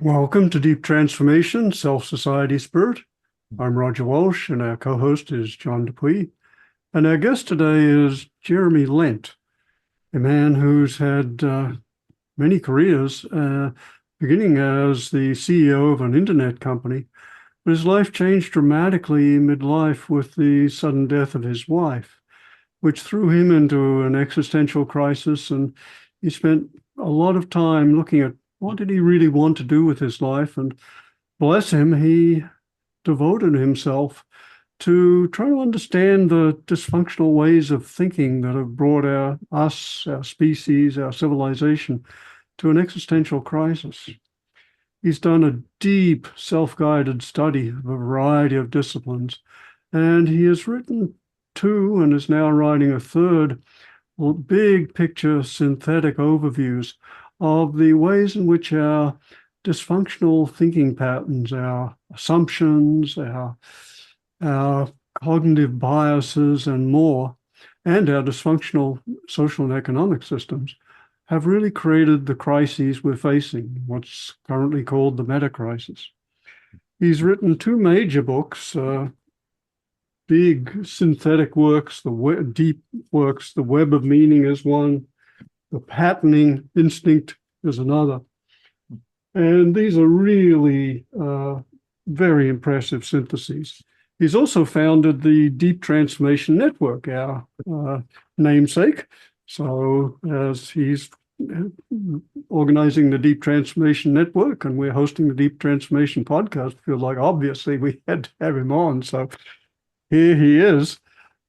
Welcome to Deep Transformation, Self-Society Spirit. I'm Roger Walsh, and our co-host is John Dupuy. And our guest today is Jeremy Lent, a man who's had many careers, beginning as the CEO of an internet company. But his life changed dramatically midlife with the sudden death of his wife, which threw him into an existential crisis. And he spent a lot of time looking at what did he really want to do with his life? And bless him, he devoted himself to trying to understand the dysfunctional ways of thinking that have brought our species, our civilization to an existential crisis. He's done a deep self-guided study of a variety of disciplines, and he has written two and is now writing a third big picture synthetic overviews of the ways in which our dysfunctional thinking patterns, our assumptions, our cognitive biases and more, and our dysfunctional social and economic systems have really created the crises we're facing, what's currently called the meta crisis. He's written two major books, big synthetic works, deep works. The Web of Meaning is one, The Patterning Instinct is another. And these are really very impressive syntheses. He's also founded the Deep Transformation Network, our namesake. So as he's organizing the Deep Transformation Network and we're hosting the Deep Transformation podcast, I feel like obviously we had to have him on. So here he is.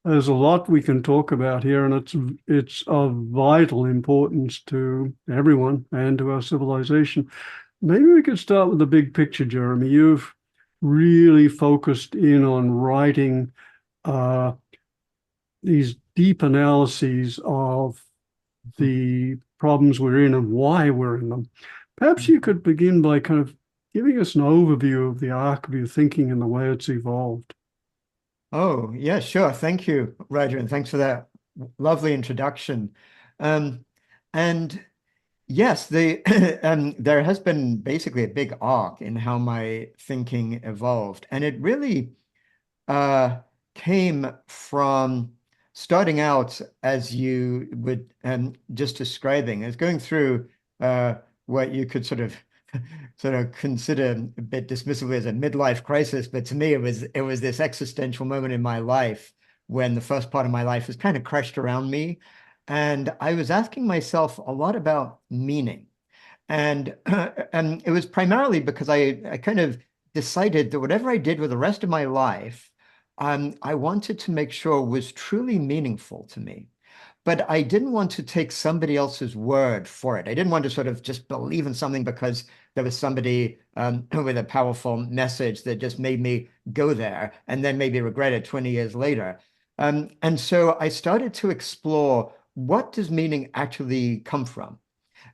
There's a lot we can talk about here, and it's of vital importance to everyone and to our civilization. Maybe we could start with the big picture, Jeremy. You've really focused in on writing these deep analyses of the problems we're in and why we're in them. Perhaps you could begin by kind of giving us an overview of the arc of your thinking and the way it's evolved. Oh, yeah, sure. Thank you, Roger, and thanks for that lovely introduction. And yes, there has been basically a big arc in how my thinking evolved. And it really came from starting out, as you would just describing, as going through what you could sort of consider a bit dismissively as a midlife crisis, but to me it was this existential moment in my life when the first part of my life was kind of crushed around me, and I was asking myself a lot about meaning, and and it was primarily because I kind of decided that whatever I did with the rest of my life, I wanted to make sure was truly meaningful to me. But I didn't want to take somebody else's word for it. I didn't want to sort of just believe in something because there was somebody with a powerful message that just made me go there and then maybe regret it 20 years later. And so I started to explore, what does meaning actually come from?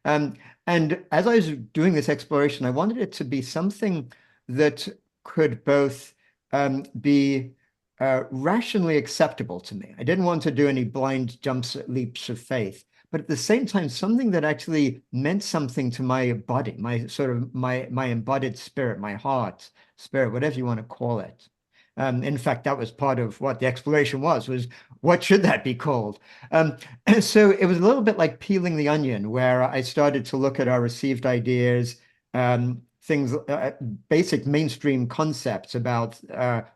And as I was doing this exploration, I wanted it to be something that could both be rationally acceptable to me. I didn't want to do any blind jumps, leaps of faith, but at the same time, something that actually meant something to my body, my embodied spirit, my heart, spirit, whatever you want to call it. In fact, that was part of what the exploration was what should that be called? So it was a little bit like peeling the onion, where I started to look at our received ideas, things, basic mainstream concepts about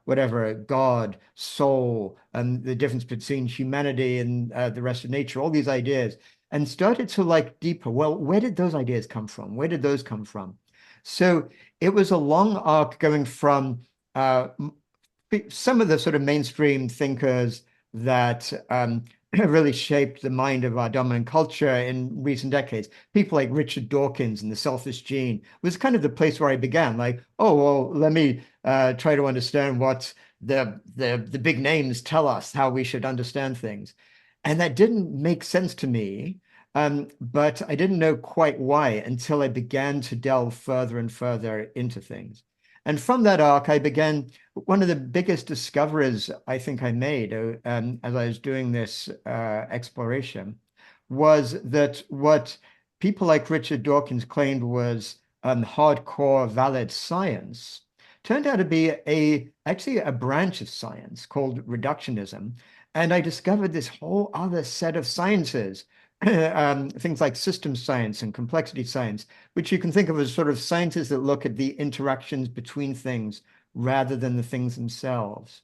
whatever, God, soul, and the difference between humanity and the rest of nature, all these ideas, and started to like deeper. Well, where did those ideas come from? Where did those come from? So it was a long arc going from some of the sort of mainstream thinkers that really shaped the mind of our dominant culture in recent decades. People like Richard Dawkins and the Selfish Gene was kind of the place where I began. Like, oh, well, let me try to understand what the big names tell us, how we should understand things. And that didn't make sense to me, but I didn't know quite why until I began to delve further and further into things. And from that arc, I began, one of the biggest discoveries I think I made as I was doing this exploration was that what people like Richard Dawkins claimed was hardcore valid science turned out to be actually a branch of science called reductionism. And I discovered this whole other set of sciences, things like systems science and complexity science, which you can think of as sort of sciences that look at the interactions between things rather than the things themselves.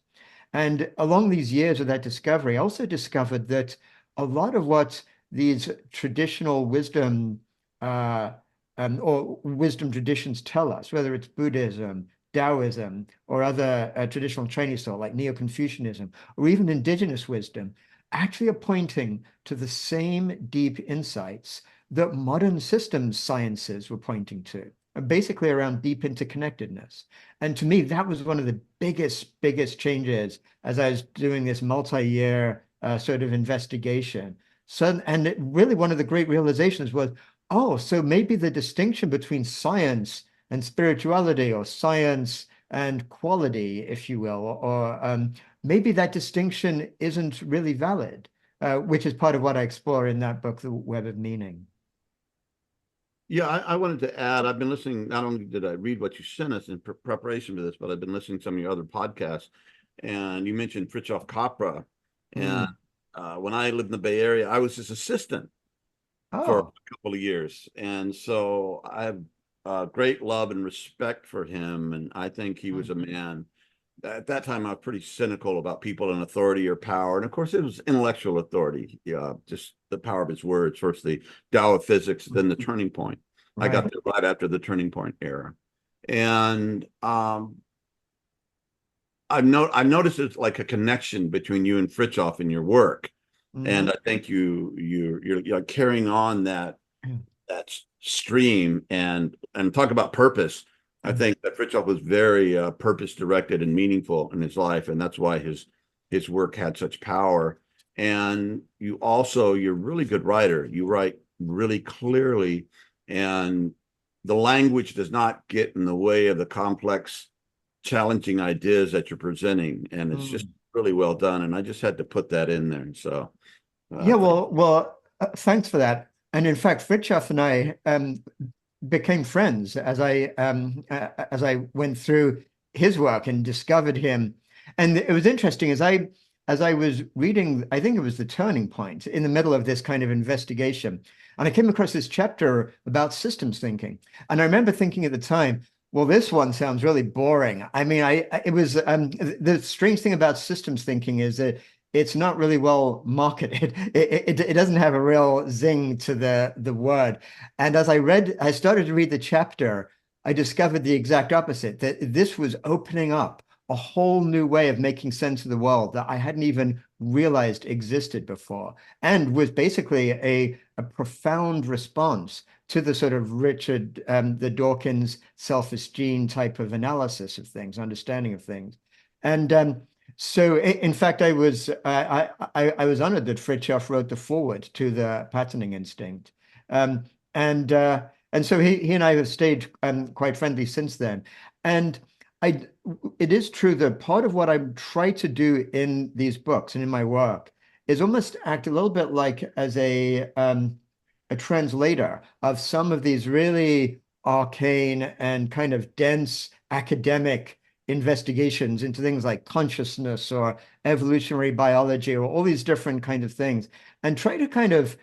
And along these years of that discovery, I also discovered that a lot of what these traditional wisdom or wisdom traditions tell us, whether it's Buddhism, Taoism, or other traditional Chinese thought like Neo-Confucianism, or even indigenous wisdom, actually are pointing to the same deep insights that modern systems sciences were pointing to, basically around deep interconnectedness. And to me, that was one of the biggest changes as I was doing this multi-year sort of investigation. So, and really one of the great realizations was, oh, so maybe the distinction between science and spirituality, or science and quality, if you will, or maybe that distinction isn't really valid, which is part of what I explore in that book, The Web of Meaning. Yeah, I wanted to add, I've been listening, not only did I read what you sent us in preparation for this, but I've been listening to some of your other podcasts. And you mentioned Fritjof Capra. And when I lived in the Bay Area, I was his assistant for a couple of years. And so I have great love and respect for him. And I think he was a man. At that time, I was pretty cynical about people in authority or power. And of course, it was intellectual authority, just the power of his words. First, the Tao of physics, then the turning point. I got there right after the turning point era. And I've noticed it's like a connection between you and Fritjof in your work. And I think you're carrying on that stream and talk about purpose. I think that Fritjof was very purpose directed and meaningful in his life, and that's why his work had such power. And you're a really good writer. You write really clearly, and the language does not get in the way of the complex, challenging ideas that you're presenting, and it's just really well done. And I just had to put that in there. So, yeah, thanks for that. And in fact, Fritjof and I became friends as I went through his work and discovered him. And it was interesting as I was reading, I think it was The Turning Point, in the middle of this kind of investigation, and I came across this chapter about systems thinking. And I remember thinking at the time, well, this one sounds really boring. I mean, it was the strange thing about systems thinking is that it's not really well marketed. It doesn't have a real zing to the word. And as I started to read the chapter, I discovered the exact opposite, that this was opening up a whole new way of making sense of the world that I hadn't even realized existed before, and was basically a profound response to the sort of Richard, the Dawkins selfish gene type of analysis of things, understanding of things. And so, in fact, I was honored that Fritjof wrote the foreword to the Patterning Instinct, and so he and I have stayed quite friendly since then. And it is true that part of what I try to do in these books and in my work is almost act a little bit like as a translator of some of these really arcane and kind of dense academic investigations into things like consciousness or evolutionary biology or all these different kind of things, and try to kind of,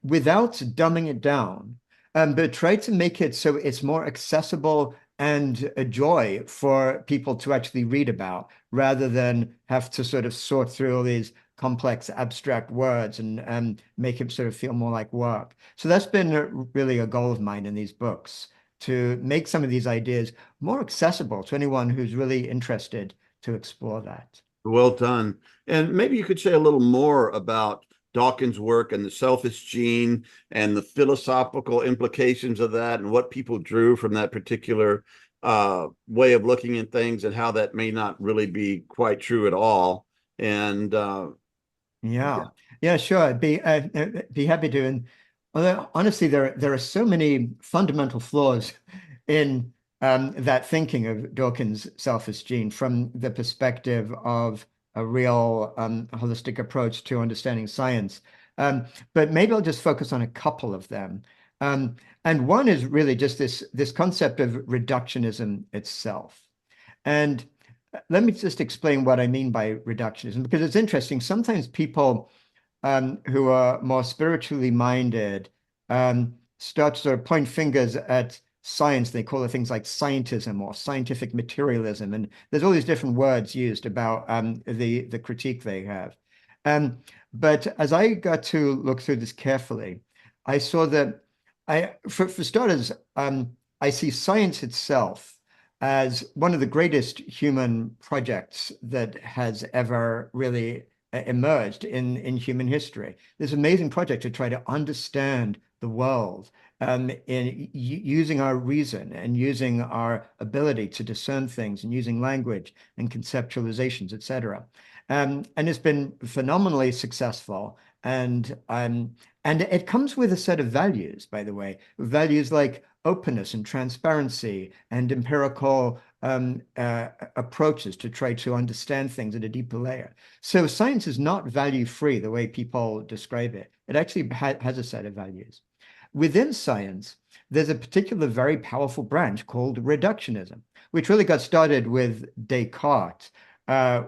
without dumbing it down, but try to make it so it's more accessible and a joy for people to actually read about, rather than have to sort of sort through all these complex abstract words and make it sort of feel more like work. So that's been really a goal of mine in these books, to make some of these ideas more accessible to anyone who's really interested to explore that. well done. And maybe you could say a little more about Dawkins' work and the selfish gene and the philosophical implications of that, and what people drew from that particular way of looking at things, and how that may not really be quite true at all. And yeah, sure. I'd be happy to. And although, honestly, there are so many fundamental flaws in that thinking of Dawkins' selfish gene from the perspective of a real holistic approach to understanding science. But maybe I'll just focus on a couple of them. And one is really just this concept of reductionism itself. And let me just explain what I mean by reductionism, because it's interesting. Sometimes people who are more spiritually minded start to sort of point fingers at science. They call it things like scientism or scientific materialism. And there's all these different words used about the critique they have. But as I got to look through this carefully, I saw that for starters, I see science itself as one of the greatest human projects that has ever really emerged in human history. This amazing project to try to understand the world in using our reason and using our ability to discern things and using language and conceptualizations, etc. And it's been phenomenally successful. And it comes with a set of values, by the way, values like openness and transparency and empirical approaches to try to understand things at a deeper layer. So science is not value-free the way people describe it. It actually has a set of values. Within science, there's a particular very powerful branch called reductionism, which really got started with Descartes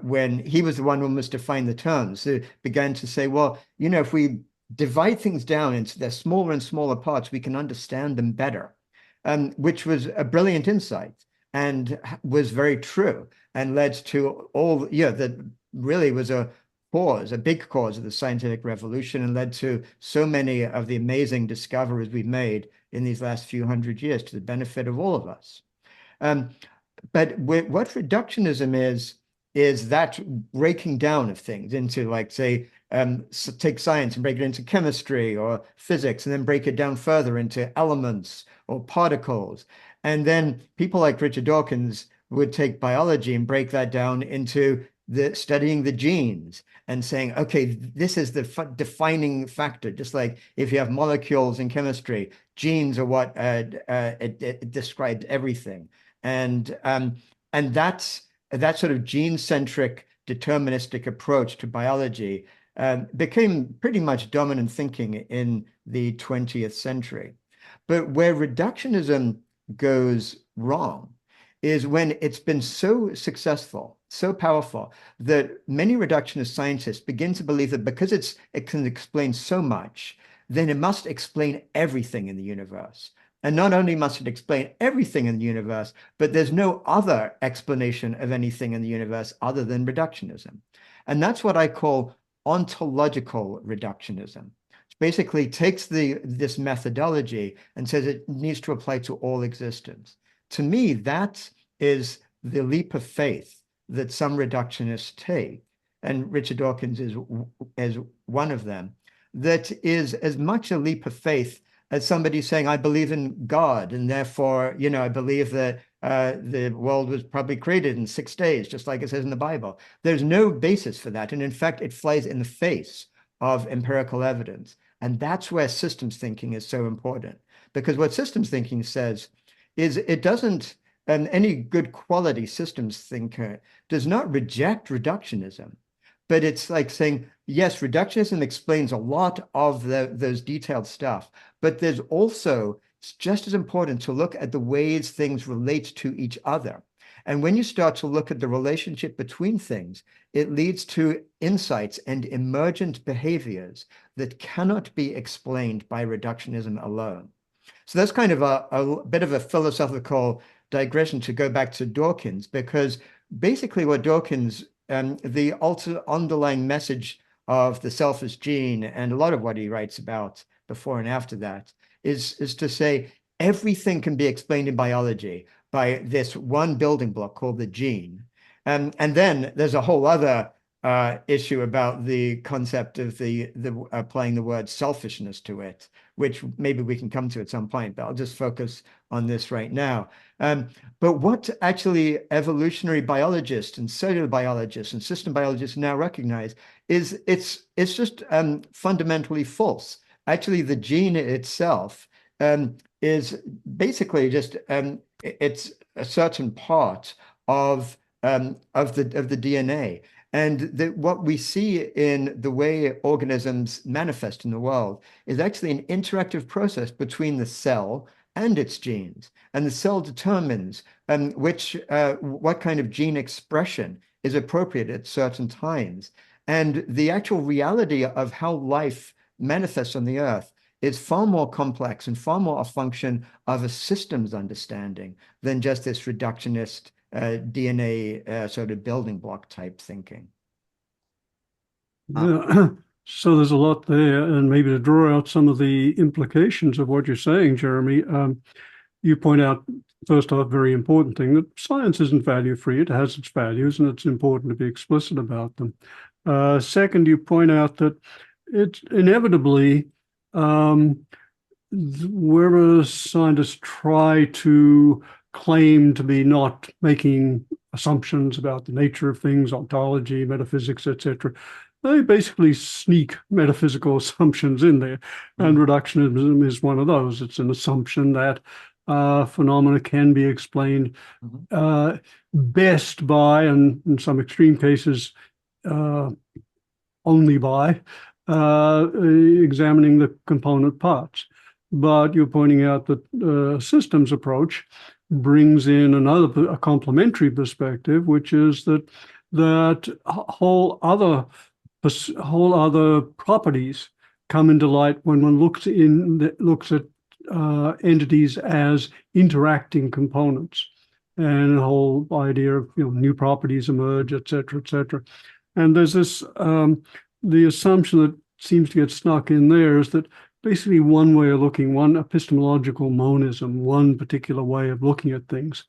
when he was the one who almost defined the terms. So began to say, well, you know, if we divide things down into their smaller and smaller parts, we can understand them better, which was a brilliant insight and was very true and led to all, that really was a big cause of the scientific revolution and led to so many of the amazing discoveries we've made in these last few hundred years to the benefit of all of us. But what reductionism is that breaking down of things into, like, say, take science and break it into chemistry or physics and then break it down further into elements or particles. And then people like Richard Dawkins would take biology and break that down into studying the genes and saying, okay, this is the defining factor. Just like if you have molecules in chemistry, genes are what it describes everything. And that sort of gene-centric deterministic approach to biology became pretty much dominant thinking in the 20th century. But where reductionism goes wrong is when it's been so successful, so powerful, that many reductionist scientists begin to believe that because it can explain so much, then it must explain everything in the universe. And not only must it explain everything in the universe, but there's no other explanation of anything in the universe other than reductionism. And that's what I call ontological reductionism. It basically takes this methodology and says it needs to apply to all existence. To me, that is the leap of faith that some reductionists take, and Richard Dawkins is one of them, that is as much a leap of faith as somebody saying, I believe in God, and therefore, I believe that the world was probably created in 6 days, just like it says in the Bible. There's no basis for that. And in fact, it flies in the face of empirical evidence. And that's where systems thinking is so important. Because what systems thinking says is it doesn't, any good quality systems thinker does not reject reductionism. But it's like saying, yes, reductionism explains a lot of those detailed stuff, but there's also, it's just as important to look at the ways things relate to each other. And when you start to look at the relationship between things, it leads to insights and emergent behaviors that cannot be explained by reductionism alone. So that's kind of a bit of a philosophical digression to go back to Dawkins, because basically what Dawkins, the underlying message of the selfish gene and a lot of what he writes about before and after that is to say everything can be explained in biology by this one building block called the gene. And then there's a whole other issue about the concept of the applying the word selfishness to it, which maybe we can come to at some point, but I'll just focus on this right now. But what actually evolutionary biologists and cellular biologists and system biologists now recognize is it's just fundamentally false. Actually, the gene itself is basically just it's a certain part of the DNA. And what we see in the way organisms manifest in the world is actually an interactive process between the cell and its genes. And the cell determines what kind of gene expression is appropriate at certain times. And the actual reality of how life manifests on the earth is far more complex and far more a function of a systems understanding than just this reductionist DNA sort of building block type thinking. Yeah. So there's a lot there, and maybe to draw out some of the implications of what you're saying, Jeremy, you point out, first off, very important thing, that science isn't value-free. It has its values, and it's important to be explicit about them. Second, you point out that it's inevitably, wherever scientists try to claim to be not making assumptions about the nature of things, ontology, metaphysics, etc., they basically sneak metaphysical assumptions in there. And reductionism is one of those. It's an assumption that phenomena can be explained best by, and in some extreme cases, only by examining the component parts. But you're pointing out that the systems approach brings in a complementary perspective, which is that whole other properties come into light when one looks at entities as interacting components, and the whole idea of new properties emerge, et cetera. And there's this the assumption that seems to get snuck in there is that basically one way of looking, one epistemological monism, one particular way of looking at things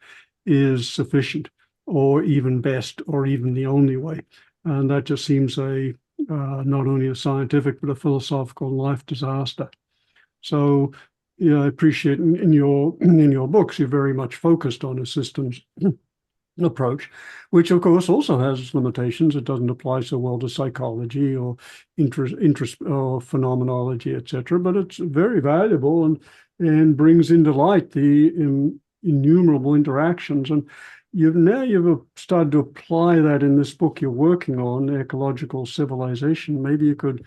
is sufficient, or even best, or even the only way. And that just seems not only a scientific but a philosophical life disaster. So, I appreciate in your books you're very much focused on a systems approach, which of course also has its limitations. It doesn't apply so well to psychology or interest or phenomenology, etc. But it's very valuable and brings into light the innumerable interactions. And you've started to apply that in this book you're working on, Ecological Civilization. Maybe you could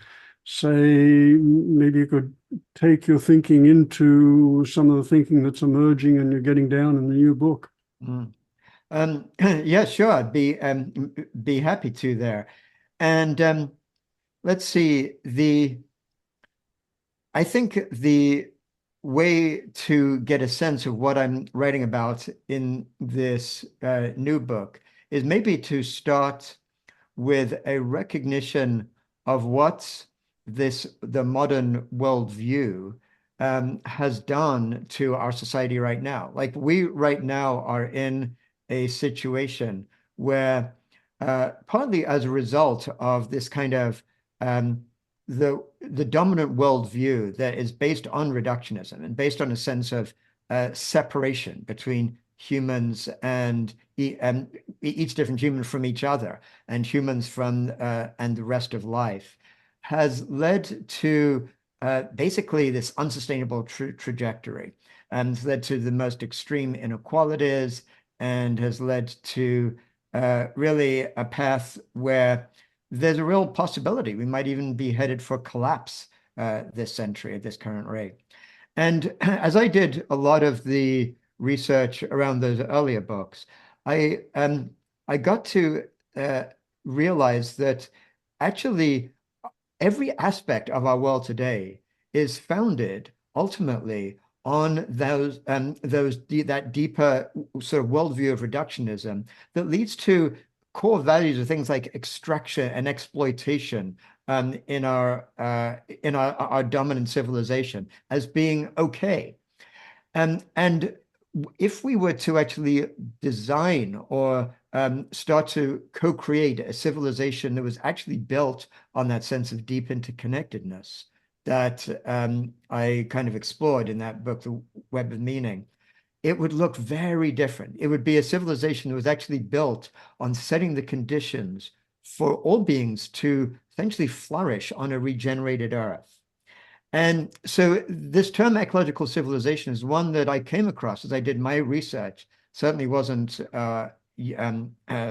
take your thinking into some of the thinking that's emerging and you're getting down in the new book. Yeah, sure. I'd be happy to there. And let's see, I think the way to get a sense of what I'm writing about in this new book is maybe to start with a recognition of what the modern worldview has done to our society right now. Like, we right now are in a situation where partly as a result of this kind of the dominant worldview that is based on reductionism and based on a sense of separation between humans and each different human from each other, and humans from and the rest of life, has led to basically this unsustainable trajectory, and led to the most extreme inequalities, and has led to really a path where there's a real possibility we might even be headed for collapse this century at this current rate. And as I did a lot of the research around those earlier books, I got to realize that actually every aspect of our world today is founded ultimately on that deeper sort of worldview of reductionism that leads to core values of things like extraction and exploitation in our dominant civilization as being okay. And if we were to actually design or start to co-create a civilization that was actually built on that sense of deep interconnectedness that I kind of explored in that book, The Web of Meaning, it would look very different. It would be a civilization that was actually built on setting the conditions for all beings to essentially flourish on a regenerated earth. And so this term ecological civilization is one that I came across as I did my research. Certainly wasn't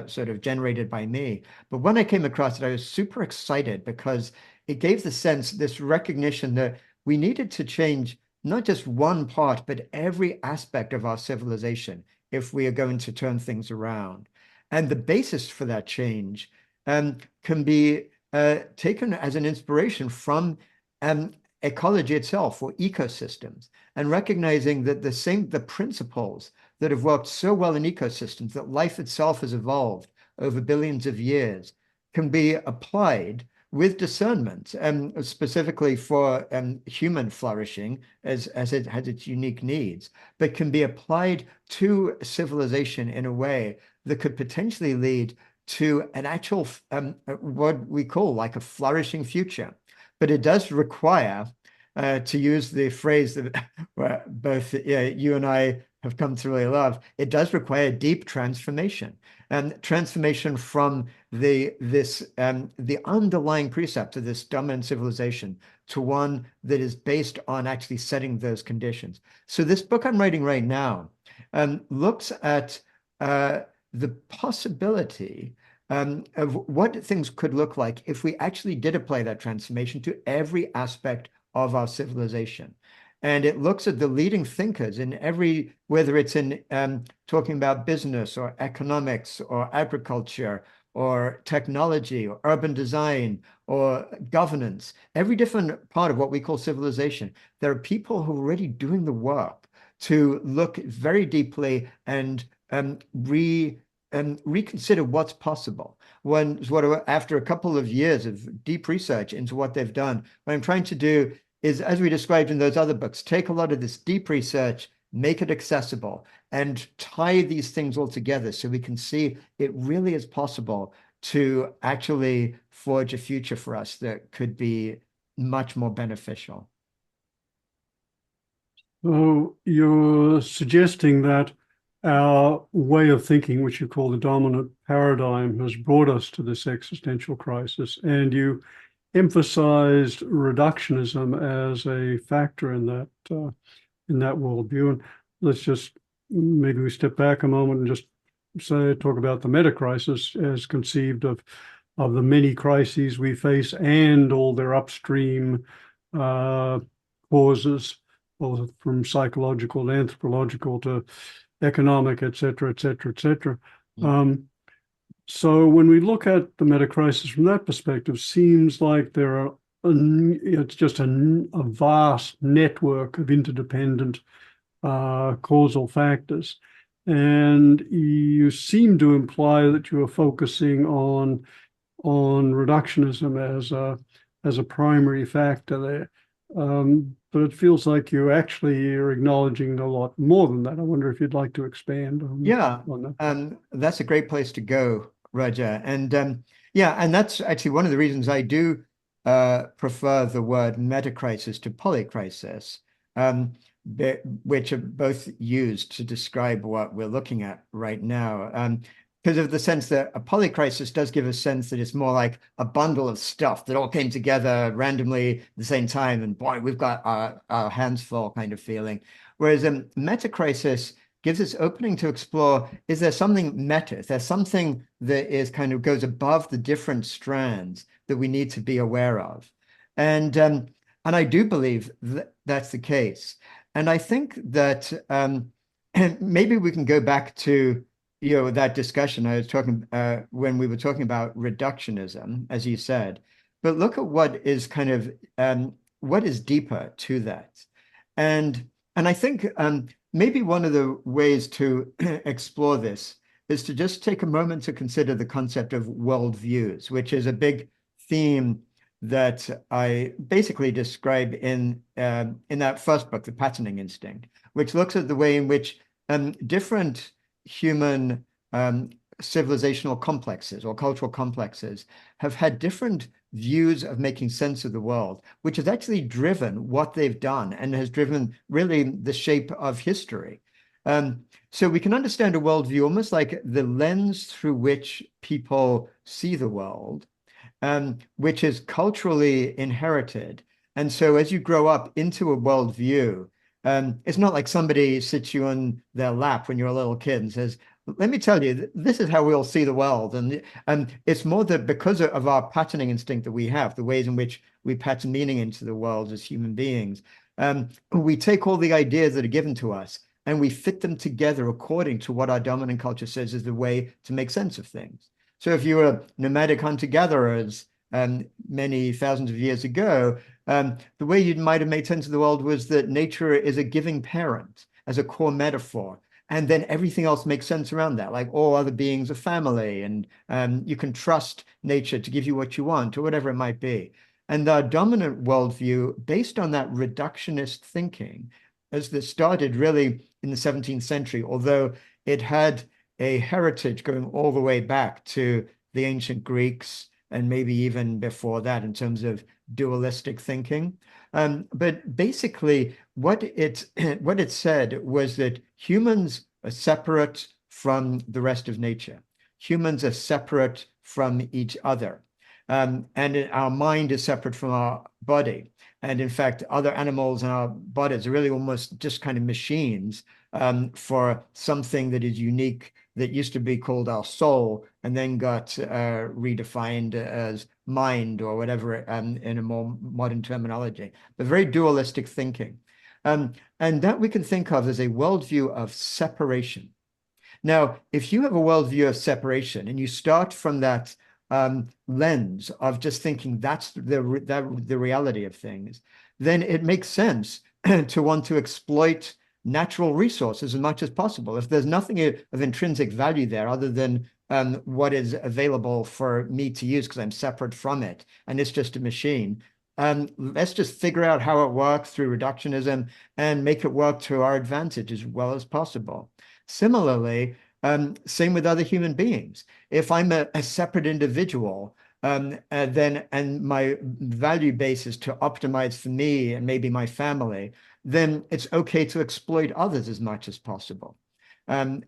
sort of generated by me. But when I came across it, I was super excited because it gave the sense, this recognition that we needed to change not just one part, but every aspect of our civilization if we are going to turn things around. And the basis for that change can be taken as an inspiration from ecology itself, or ecosystems, and recognizing that the principles that have worked so well in ecosystems, that life itself has evolved over billions of years, can be applied with discernment, specifically for human flourishing as it has its unique needs, but can be applied to civilization in a way that could potentially lead to an actual, what we call like a flourishing future. But it does require, to use the phrase that both you and I have come to really love, it does require deep transformation, and transformation from the underlying precept of this dominant civilization to one that is based on actually setting those conditions. So this book I'm writing right now looks at the possibility of what things could look like if we actually did apply that transformation to every aspect of our civilization. And it looks at the leading thinkers in every, whether it's in talking about business or economics or agriculture or technology or urban design or governance, every different part of what we call civilization. There are people who are already doing the work to look very deeply and reconsider what's possible. After a couple of years of deep research into what they've done, what I'm trying to do is, as we described in those other books, take a lot of this deep research, make it accessible, and tie these things all together so we can see it really is possible to actually forge a future for us that could be much more beneficial. So you're suggesting that our way of thinking, which you call the dominant paradigm, has brought us to this existential crisis, and you emphasized reductionism as a factor in that worldview. And let's just maybe we step back a moment and just talk about the meta crisis as conceived of the many crises we face and all their upstream causes, both from psychological to anthropological to economic, et cetera, et cetera, et cetera. So when we look at the meta crisis from that perspective, seems like it's just a vast network of interdependent causal factors. And you seem to imply that you are focusing on reductionism as a primary factor there. But it feels like you actually are acknowledging a lot more than that. I wonder if you'd like to expand on that. That's a great place to go, Roger. And and that's actually one of the reasons I do prefer the word metacrisis to polycrisis, which are both used to describe what we're looking at right now. Because of the sense that a polycrisis does give a sense that it's more like a bundle of stuff that all came together randomly at the same time, and boy, we've got our hands full kind of feeling. Whereas a metacrisis gives this opening to explore, is there something meta? Is there something that is kind of goes above the different strands that we need to be aware of? And I do believe that that's the case. And I think that and maybe we can go back to that discussion I was talking when we were talking about reductionism, as you said, but look at what is kind of what is deeper to that. And I think maybe one of the ways to explore this is to just take a moment to consider the concept of worldviews, which is a big theme that I basically describe in that first book, The Patterning Instinct, which looks at the way in which different human civilizational complexes or cultural complexes have had different views of making sense of the world, which has actually driven what they've done and has driven really the shape of history. So we can understand a worldview almost like the lens through which people see the world, which is culturally inherited. And so as you grow up into a worldview, it's not like somebody sits you on their lap when you're a little kid and says, let me tell you, this is how we all see the world. And it's more that because of our patterning instinct that we have, the ways in which we pattern meaning into the world as human beings, we take all the ideas that are given to us and we fit them together according to what our dominant culture says is the way to make sense of things. So if you were nomadic hunter-gatherers many thousands of years ago, the way you might have made sense of the world was that nature is a giving parent as a core metaphor. And then everything else makes sense around that, like all other beings are family, and you can trust nature to give you what you want, or whatever it might be. And our dominant worldview, based on that reductionist thinking, as this started really in the 17th century, although it had a heritage going all the way back to the ancient Greeks and maybe even before that in terms of dualistic thinking. But basically, what it said was that humans are separate from the rest of nature. Humans are separate from each other. And our mind is separate from our body. And in fact, other animals in our bodies are really almost just kind of machines for something that is unique, that used to be called our soul and then got redefined as mind or whatever in a more modern terminology, but very dualistic thinking. And that we can think of as a worldview of separation. Now, if you have a worldview of separation and you start from that lens of just thinking that's the reality of things, then it makes sense to want to exploit natural resources as much as possible. If there's nothing of intrinsic value there other than what is available for me to use because I'm separate from it, and it's just a machine, let's just figure out how it works through reductionism and make it work to our advantage as well as possible. Similarly, same with other human beings. If I'm a separate individual, and my value base is to optimize for me and maybe my family, then it's okay to exploit others as much as possible. And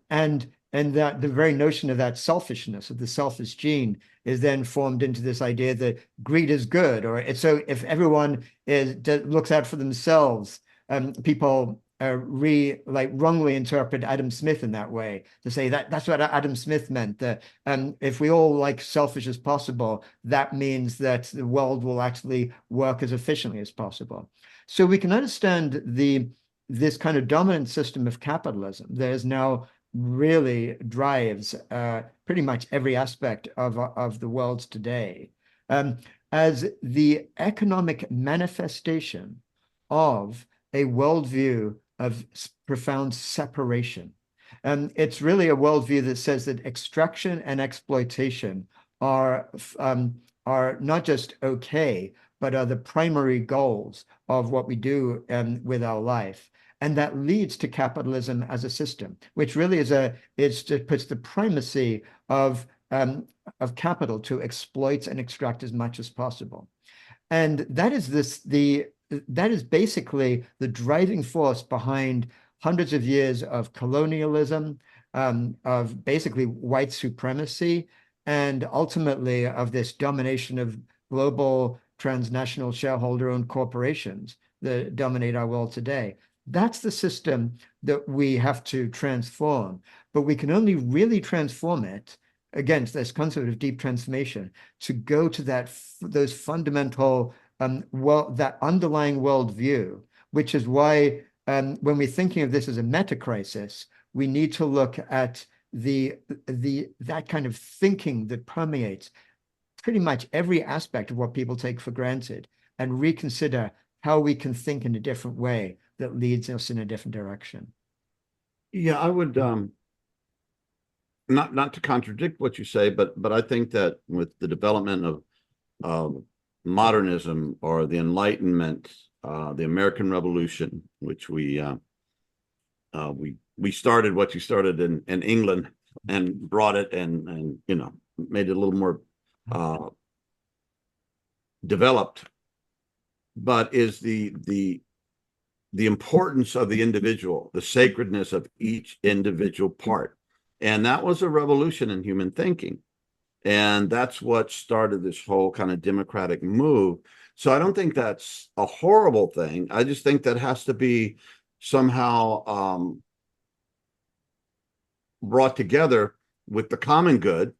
that the very notion of that selfishness, of the selfish gene, is then formed into this idea that greed is good, or so if everyone looks out for themselves, people wrongly interpret Adam Smith in that way, to say that that's what Adam Smith meant, that if we all like selfish as possible, that means that the world will actually work as efficiently as possible. So we can understand this kind of dominant system of capitalism that is now really drives pretty much every aspect of the world today as the economic manifestation of a worldview of profound separation. It's really a worldview that says that extraction and exploitation are not just okay, but are the primary goals of what we do with our life. And that leads to capitalism as a system, which really it puts the primacy of capital to exploit and extract as much as possible. And that is basically the driving force behind hundreds of years of colonialism, of basically white supremacy, and ultimately of this domination of global transnational shareholder-owned corporations that dominate our world today. That's the system that we have to transform, but we can only really transform it against this concept of deep transformation to go to those fundamental that underlying worldview, which is why when we're thinking of this as a meta crisis, we need to look at that kind of thinking that permeates pretty much every aspect of what people take for granted and reconsider how we can think in a different way that leads us in a different direction. Yeah, I would not to contradict what you say, but I think that with the development of modernism or the Enlightenment, the American Revolution, which we started what you started in England and brought it and made it a little more developed, but is the importance of the individual, the sacredness of each individual part. And that was a revolution in human thinking. And that's what started this whole kind of democratic move. So I don't think that's a horrible thing. I just think that has to be somehow brought together with the common good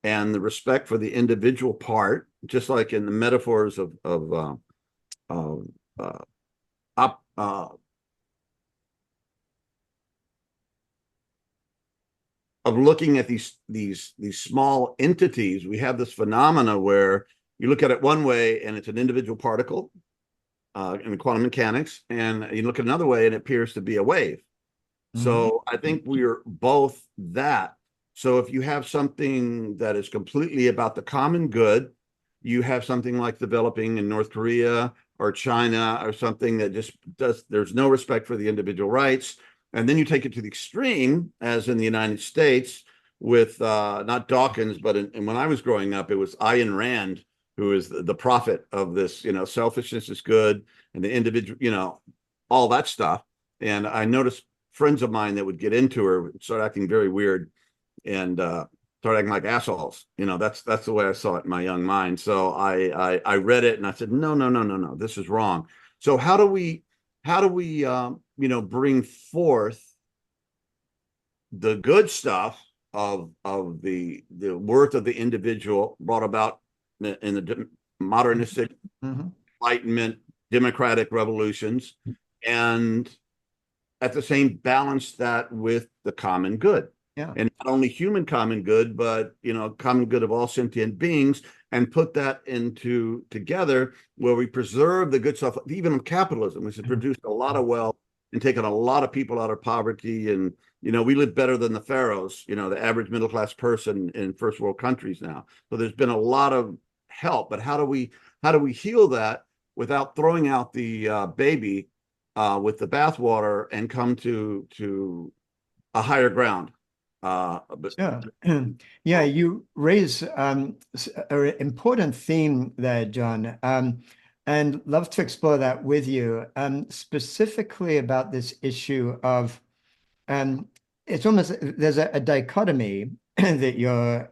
and the respect for the individual part, just like in the metaphors of looking at these small entities. We have this phenomena where you look at it one way and it's an individual particle in quantum mechanics, and you look at another way and it appears to be a wave. So I think we're both that. So if you have something that is completely about the common good, you have something like developing in North Korea or China or something that just there's no respect for the individual rights. And then you take it to the extreme, as in the United States, with not Dawkins, but when I was growing up, it was Ayn Rand, who is the prophet of this, selfishness is good and the individual, all that stuff. And I noticed friends of mine that would get into her start acting very weird and start acting like assholes. That's the way I saw it in my young mind. So I read it and I said, no, this is wrong. So how do we bring forth the good stuff of the worth of the individual brought about in the modernistic Enlightenment, democratic revolutions, and at the same balance that with the common good. Yeah. And not only human common good, but common good of all sentient beings, and put that into together where we preserve the good stuff, even of capitalism, which has produced a lot of wealth and taken a lot of people out of poverty. And we live better than the pharaohs, the average middle class person in first world countries now. So there's been a lot of help, but how do we heal that without throwing out the baby with the bathwater and come to a higher ground? Yeah, you raise an important theme there, John, and love to explore that with you, specifically about this issue of it's almost there's a dichotomy that you're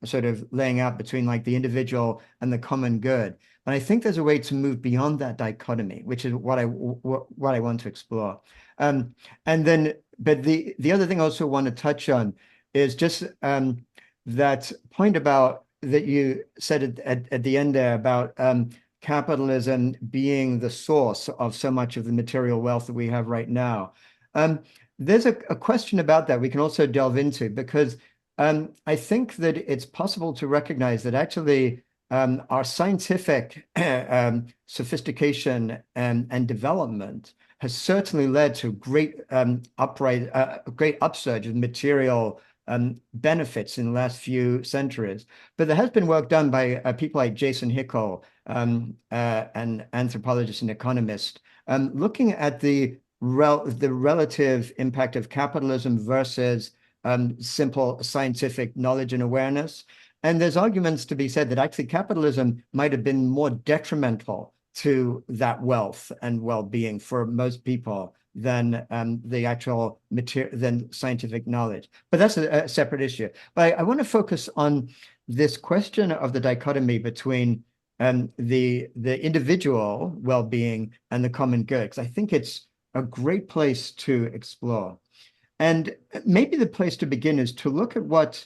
sort of laying out between like the individual and the common good. And I think there's a way to move beyond that dichotomy, which is what I want to explore. And then, but the other thing I also want to touch on is just that point about that you said at the end there about capitalism being the source of so much of the material wealth that we have right now. There's a question about that we can also delve into, because I think that it's possible to recognize that actually our scientific sophistication and development has certainly led to great great upsurge of material benefits in the last few centuries. But there has been work done by people like Jason Hickel, an anthropologist and economist, looking at the relative impact of capitalism versus simple scientific knowledge and awareness. And there's arguments to be said that actually capitalism might have been more detrimental to that wealth and well-being for most people than the actual than scientific knowledge. But that's a separate issue. But I want to focus on this question of the dichotomy between the individual well-being and the common good, because I think it's a great place to explore. And maybe the place to begin is to look at what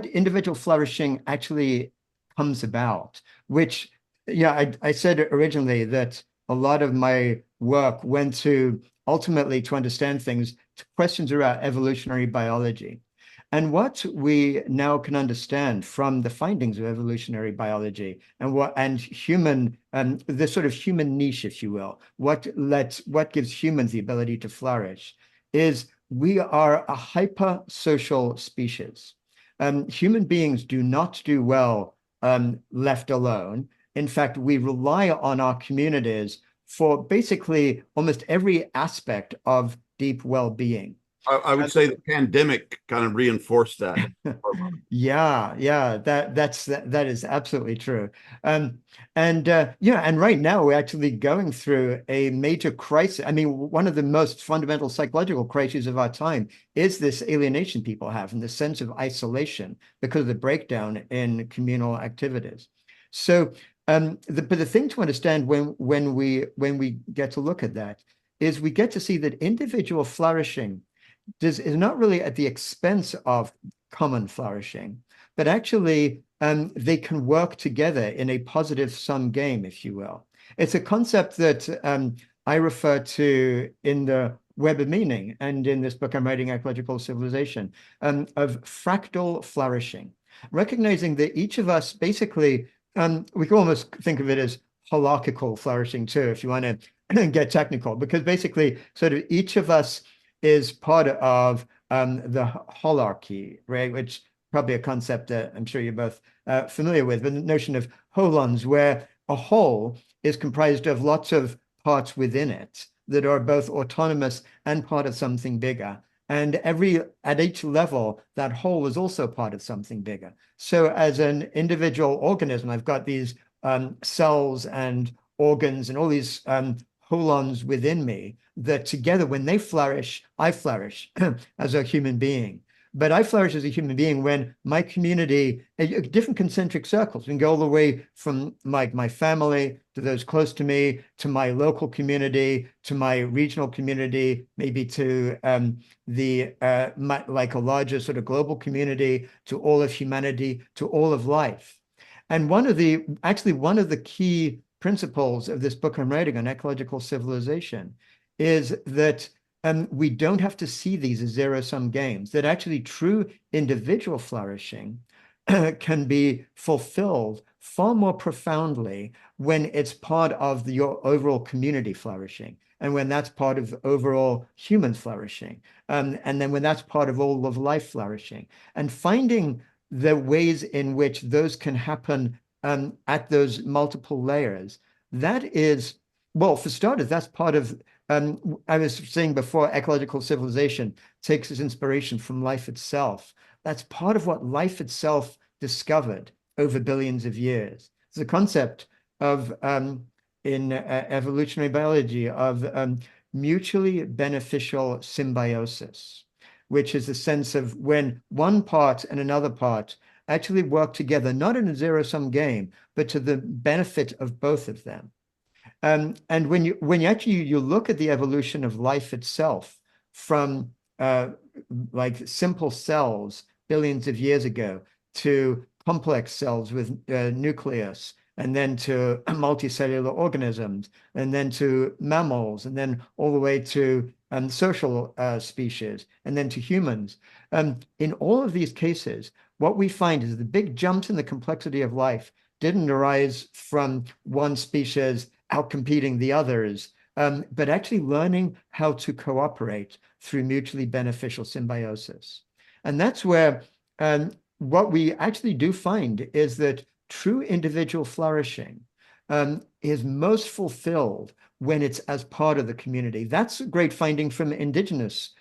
individual flourishing actually comes about, which, I said originally that a lot of my work went to ultimately to understand things, to questions around evolutionary biology. And what we now can understand from the findings of evolutionary biology and human, the sort of human niche, if you will, what gives humans the ability to flourish, is we are a hyper-social species. Human beings do not do well left alone. In fact, we rely on our communities for basically almost every aspect of deep well-being. I would say the pandemic kind of reinforced that. Yeah, that is absolutely true. And right now we're actually going through a major crisis. I mean, one of the most fundamental psychological crises of our time is this alienation people have and the sense of isolation because of the breakdown in communal activities. So, but the thing to understand when we get to look at that is we get to see that individual flourishing is not really at the expense of common flourishing, but actually they can work together in a positive sum game, if you will. It's a concept that I refer to in the Web of Meaning and in this book I'm writing, Ecological Civilization, of fractal flourishing, recognizing that each of us basically, we can almost think of it as hierarchical flourishing too, if you want to get technical, because basically sort of each of us is part of the holarchy, right? Which probably a concept that I'm sure you're both familiar with, but the notion of holons, where a whole is comprised of lots of parts within it that are both autonomous and part of something bigger. And at each level, that whole is also part of something bigger. So as an individual organism, I've got these cells and organs and all these holons within me that together, when they flourish, I flourish as a human being. But I flourish as a human being when my community, different concentric circles, we can go all the way from my family to those close to me, to my local community, to my regional community, maybe to like a larger sort of global community, to all of humanity, to all of life. And one of the key principles of this book I'm writing on ecological civilization is that we don't have to see these as zero-sum games, that actually true individual flourishing can be fulfilled far more profoundly when it's part of your overall community flourishing, and when that's part of overall human flourishing, and then when that's part of all of life flourishing, and finding the ways in which those can happen at those multiple layers. That is, well, for starters, that's part of, I was saying before, ecological civilization takes its inspiration from life itself. That's part of what life itself discovered over billions of years. It's a concept of, in evolutionary biology, of mutually beneficial symbiosis, which is the sense of when one part and another part actually work together, not in a zero-sum game, but to the benefit of both of them. And when you look at the evolution of life itself from like simple cells billions of years ago to complex cells with nucleus, and then to multicellular organisms, and then to mammals, and then all the way to social species, and then to humans. In all of these cases, what we find is the big jumps in the complexity of life didn't arise from one species outcompeting the others, but actually learning how to cooperate through mutually beneficial symbiosis. And that's where what we actually do find is that true individual flourishing is most fulfilled when it's as part of the community. That's a great finding from indigenous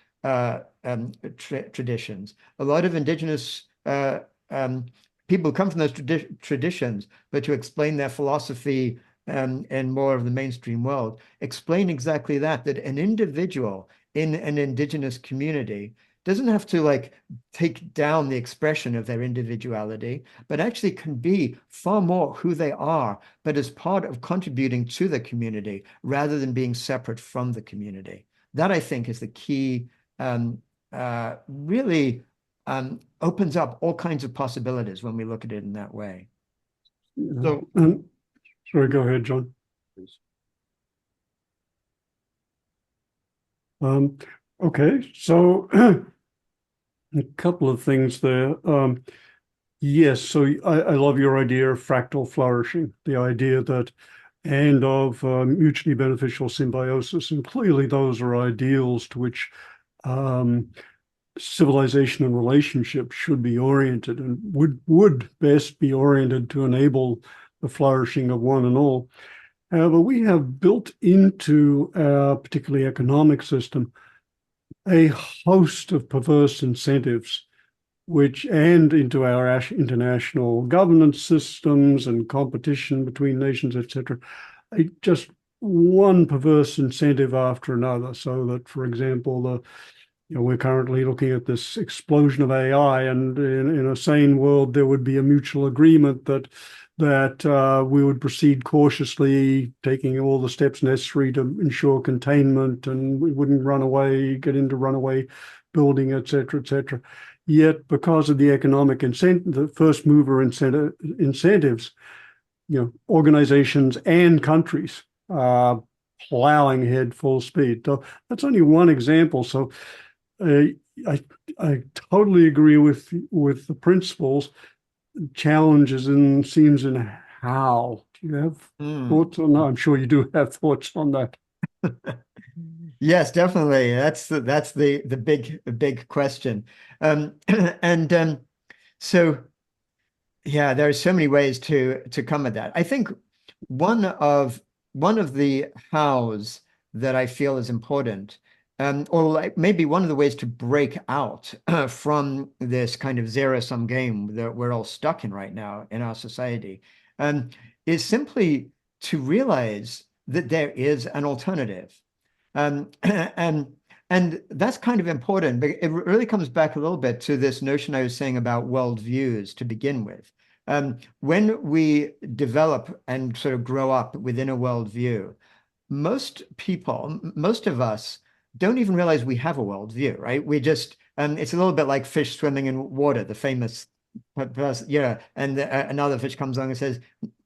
traditions. A lot of indigenous people come from those traditions, but to explain their philosophy and more of the mainstream world, explain exactly that an individual in an indigenous community doesn't have to like take down the expression of their individuality, but actually can be far more who they are, but as part of contributing to the community rather than being separate from the community. That, I think, is the key, really opens up all kinds of possibilities when we look at it in that way. So, sorry, go ahead, John. Okay, so a couple of things there. Yes, so I love your idea of fractal flourishing, the idea that, and of mutually beneficial symbiosis, and clearly those are ideals to which civilization and relationship should be oriented, and would best be oriented to enable the flourishing of one and all. However, we have built into our particularly economic system a host of perverse incentives, and into our international governance systems and competition between nations, etc. Just one perverse incentive after another, so that, for example, we're currently looking at this explosion of AI, and in a sane world, there would be a mutual agreement that we would proceed cautiously, taking all the steps necessary to ensure containment, and we wouldn't get into runaway building, et cetera, Yet, because of the economic incentive, the first mover incentives, organizations and countries plowing ahead full speed. So that's only one example. So I totally agree with the principles. Challenges seems in how. Do you have thoughts on that? I'm sure you do have thoughts on that. Yes, definitely. That's the big question. So yeah, there are so many ways to come at that. I think one of the hows that I feel is important, or like maybe one of the ways to break out from this kind of zero-sum game that we're all stuck in right now in our society, is simply to realize that there is an alternative. And that's kind of important, but it really comes back a little bit to this notion I was saying about worldviews to begin with. When we develop and sort of grow up within a worldview, most people, most of us don't even realize we have a worldview, right? We just, it's a little bit like fish swimming in water, the famous person, and another fish comes along and says,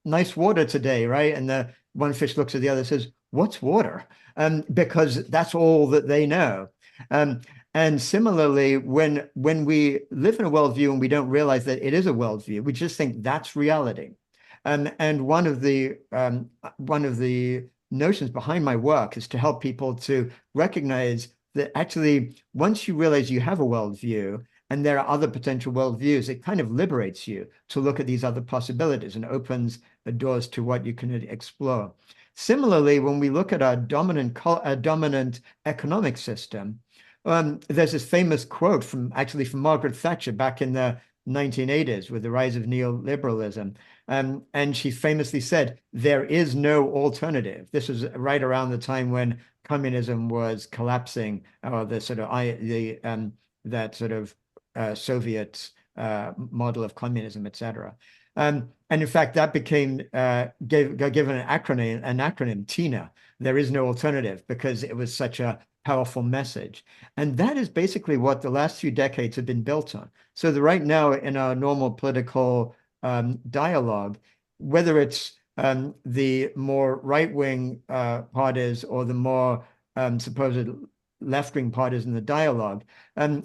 nice water today, right? And the one fish looks at the other and says, what's water? Because that's all that they know. And similarly, when we live in a worldview and we don't realize that it is a worldview, we just think that's reality. And one of the notions behind my work is to help people to recognize that actually, once you realize you have a worldview and there are other potential worldviews, it kind of liberates you to look at these other possibilities and opens the doors to what you can explore. Similarly, when we look at our dominant economic system, there's this famous quote from Margaret Thatcher back in the 1980s with the rise of neoliberalism. And she famously said, there is no alternative. This was right around the time when communism was collapsing, or the sort of that sort of Soviet model of communism, etc. And in fact, that became given an acronym, TINA. There is no alternative, because it was such a powerful message. And that is basically what the last few decades have been built on. So right now in our normal political dialogue, whether it's the more right-wing parties or the more supposed left-wing parties in the dialogue,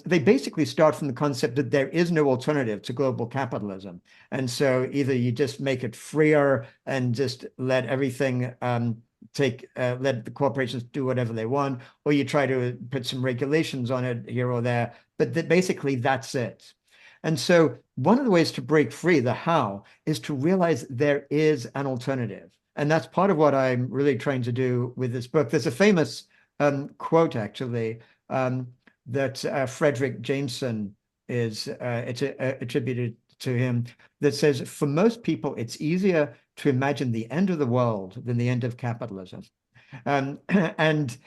they basically start from the concept that there is no alternative to global capitalism. And so either you just make it freer and just let everything let the corporations do whatever they want, or you try to put some regulations on it here or there, but basically that's it. And so one of the ways to break free, the how, is to realize there is an alternative. And that's part of what I'm really trying to do with this book. There's a famous quote, actually, that Frederick Jameson is attributed to him, that says, for most people, it's easier to imagine the end of the world than the end of capitalism. And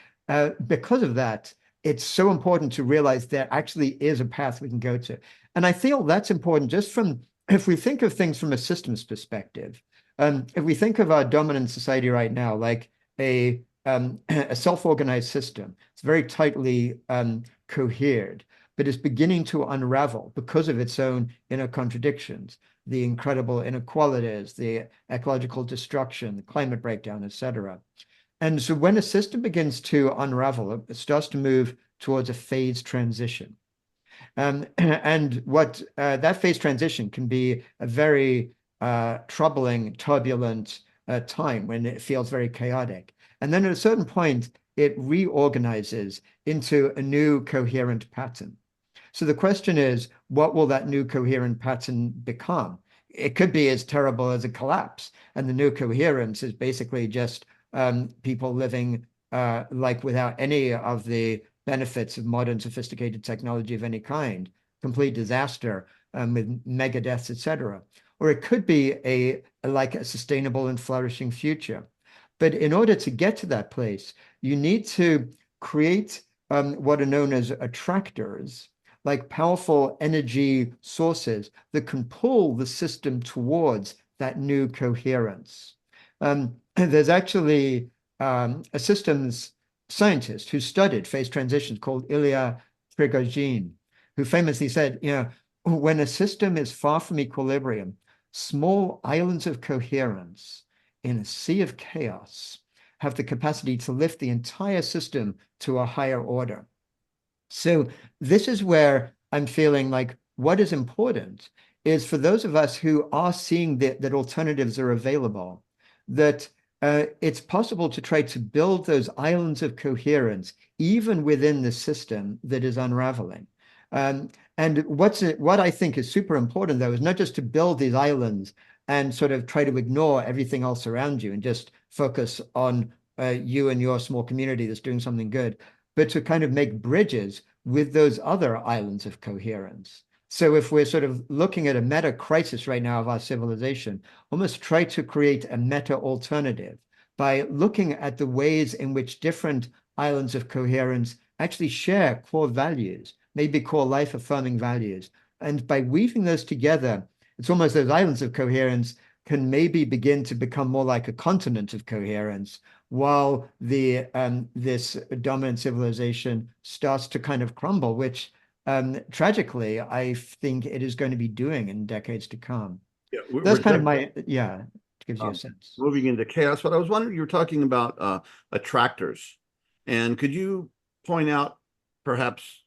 because of that, it's so important to realize there actually is a path we can go to. And I feel that's important just from, if we think of things from a systems perspective, if we think of our dominant society right now, like a self-organized system, it's very tightly cohered, but it's beginning to unravel because of its own inner contradictions, the incredible inequalities, the ecological destruction, the climate breakdown, etc. And so when a system begins to unravel, it starts to move towards a phase transition. And what that phase transition can be a very troubling, turbulent time when it feels very chaotic. And then at a certain point, it reorganizes into a new coherent pattern. So the question is, what will that new coherent pattern become? It could be as terrible as a collapse. And the new coherence is basically just people living like without any of the benefits of modern sophisticated technology of any kind, complete disaster with mega deaths, etc. Or it could be like a sustainable and flourishing future. But in order to get to that place, you need to create what are known as attractors, like powerful energy sources that can pull the system towards that new coherence. There's actually a systems scientist who studied phase transitions called Ilya Prigogine, who famously said, when a system is far from equilibrium, small islands of coherence in a sea of chaos have the capacity to lift the entire system to a higher order. So this is where I'm feeling like what is important is for those of us who are seeing that alternatives are available, that it's possible to try to build those islands of coherence even within the system that is unraveling. And what I think is super important, though, is not just to build these islands and sort of try to ignore everything else around you and just focus on you and your small community that's doing something good, but to kind of make bridges with those other islands of coherence. So if we're sort of looking at a meta crisis right now of our civilization, almost try to create a meta alternative by looking at the ways in which different islands of coherence actually share core values, maybe core life affirming values. And by weaving those together, it's almost those islands of coherence can maybe begin to become more like a continent of coherence, while this dominant civilization starts to kind of crumble, which tragically, I think it is going to be doing in decades to come. Yeah, That's kind of my, yeah, it gives you a sense. Moving into chaos, but I was wondering, you were talking about attractors, and could you point out perhaps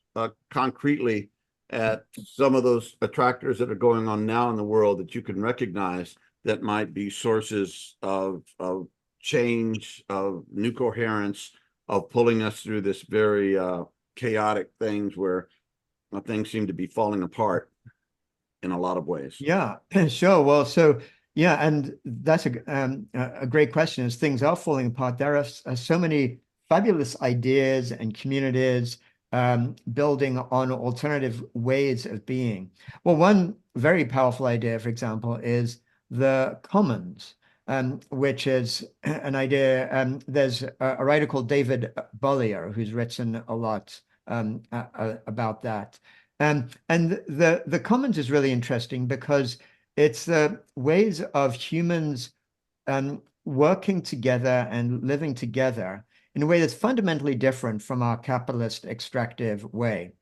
concretely at some of those attractors that are going on now in the world that you can recognize that might be sources of change, of new coherence, of pulling us through this very chaotic things where things seem to be falling apart in a lot of ways? Yeah, sure. Well, so yeah, and that's a great question. As things are falling apart, there are so many fabulous ideas and communities building on alternative ways of being. Well, one very powerful idea, for example, is the commons, which is an idea. There's a writer called David Bollier who's written a lot about that. And the commons is really interesting because it's the ways of humans working together and living together in a way that's fundamentally different from our capitalist extractive way,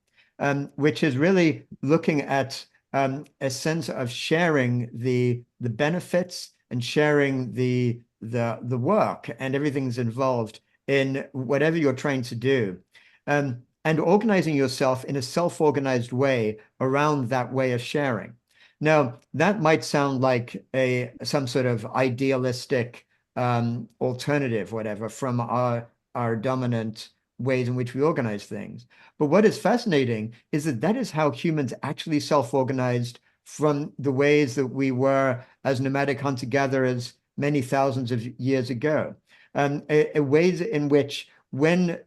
which is really looking at a sense of sharing the benefits and sharing the work and everything's involved in whatever you're trying to do. And organizing yourself in a self-organized way around that way of sharing. Now, that might sound like some sort of idealistic alternative, whatever, from our dominant ways in which we organize things. But what is fascinating is that is how humans actually self-organized from the ways that we were as nomadic hunter-gatherers many thousands of years ago. Ways in which when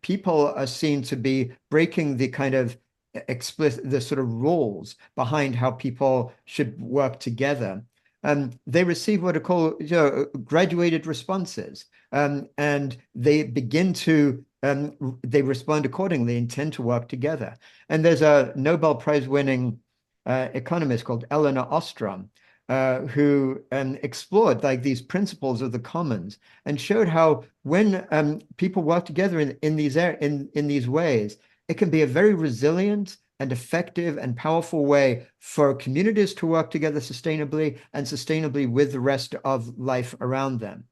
people are seen to be breaking the kind of the sort of rules behind how people should work together. They receive what are called graduated responses, and they begin to they respond accordingly and tend to work together. And there's a Nobel Prize winning economist called Elinor Ostrom, who explored like these principles of the commons and showed how when people work together in these ways, it can be a very resilient and effective and powerful way for communities to work together sustainably and sustainably with the rest of life around them.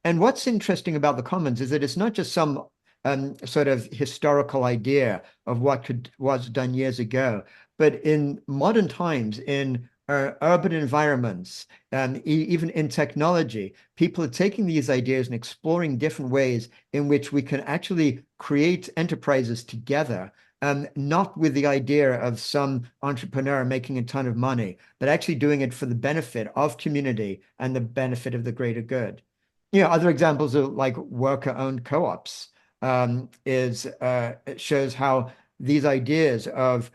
And what's interesting about the commons is that it's not just some sort of historical idea of what was done years ago, but in modern times, in urban environments, even in technology, people are taking these ideas and exploring different ways in which we can actually create enterprises together, not with the idea of some entrepreneur making a ton of money, but actually doing it for the benefit of community and the benefit of the greater good. Other examples of like worker-owned co-ops it shows how these ideas of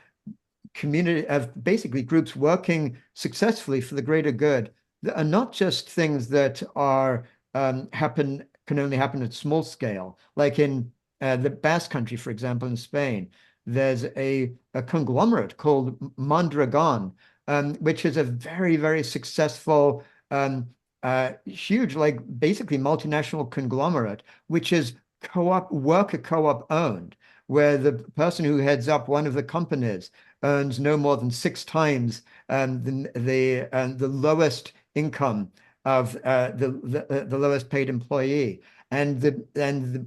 community, of basically groups working successfully for the greater good, are not just things that are can only happen at small scale. Like in the Basque Country, for example, in Spain, there's a conglomerate called Mondragon, which is a very, very successful, huge, like basically multinational conglomerate, which is worker co-op owned, where the person who heads up one of the companies earns no more than 6 times the lowest income of the lowest paid employee. And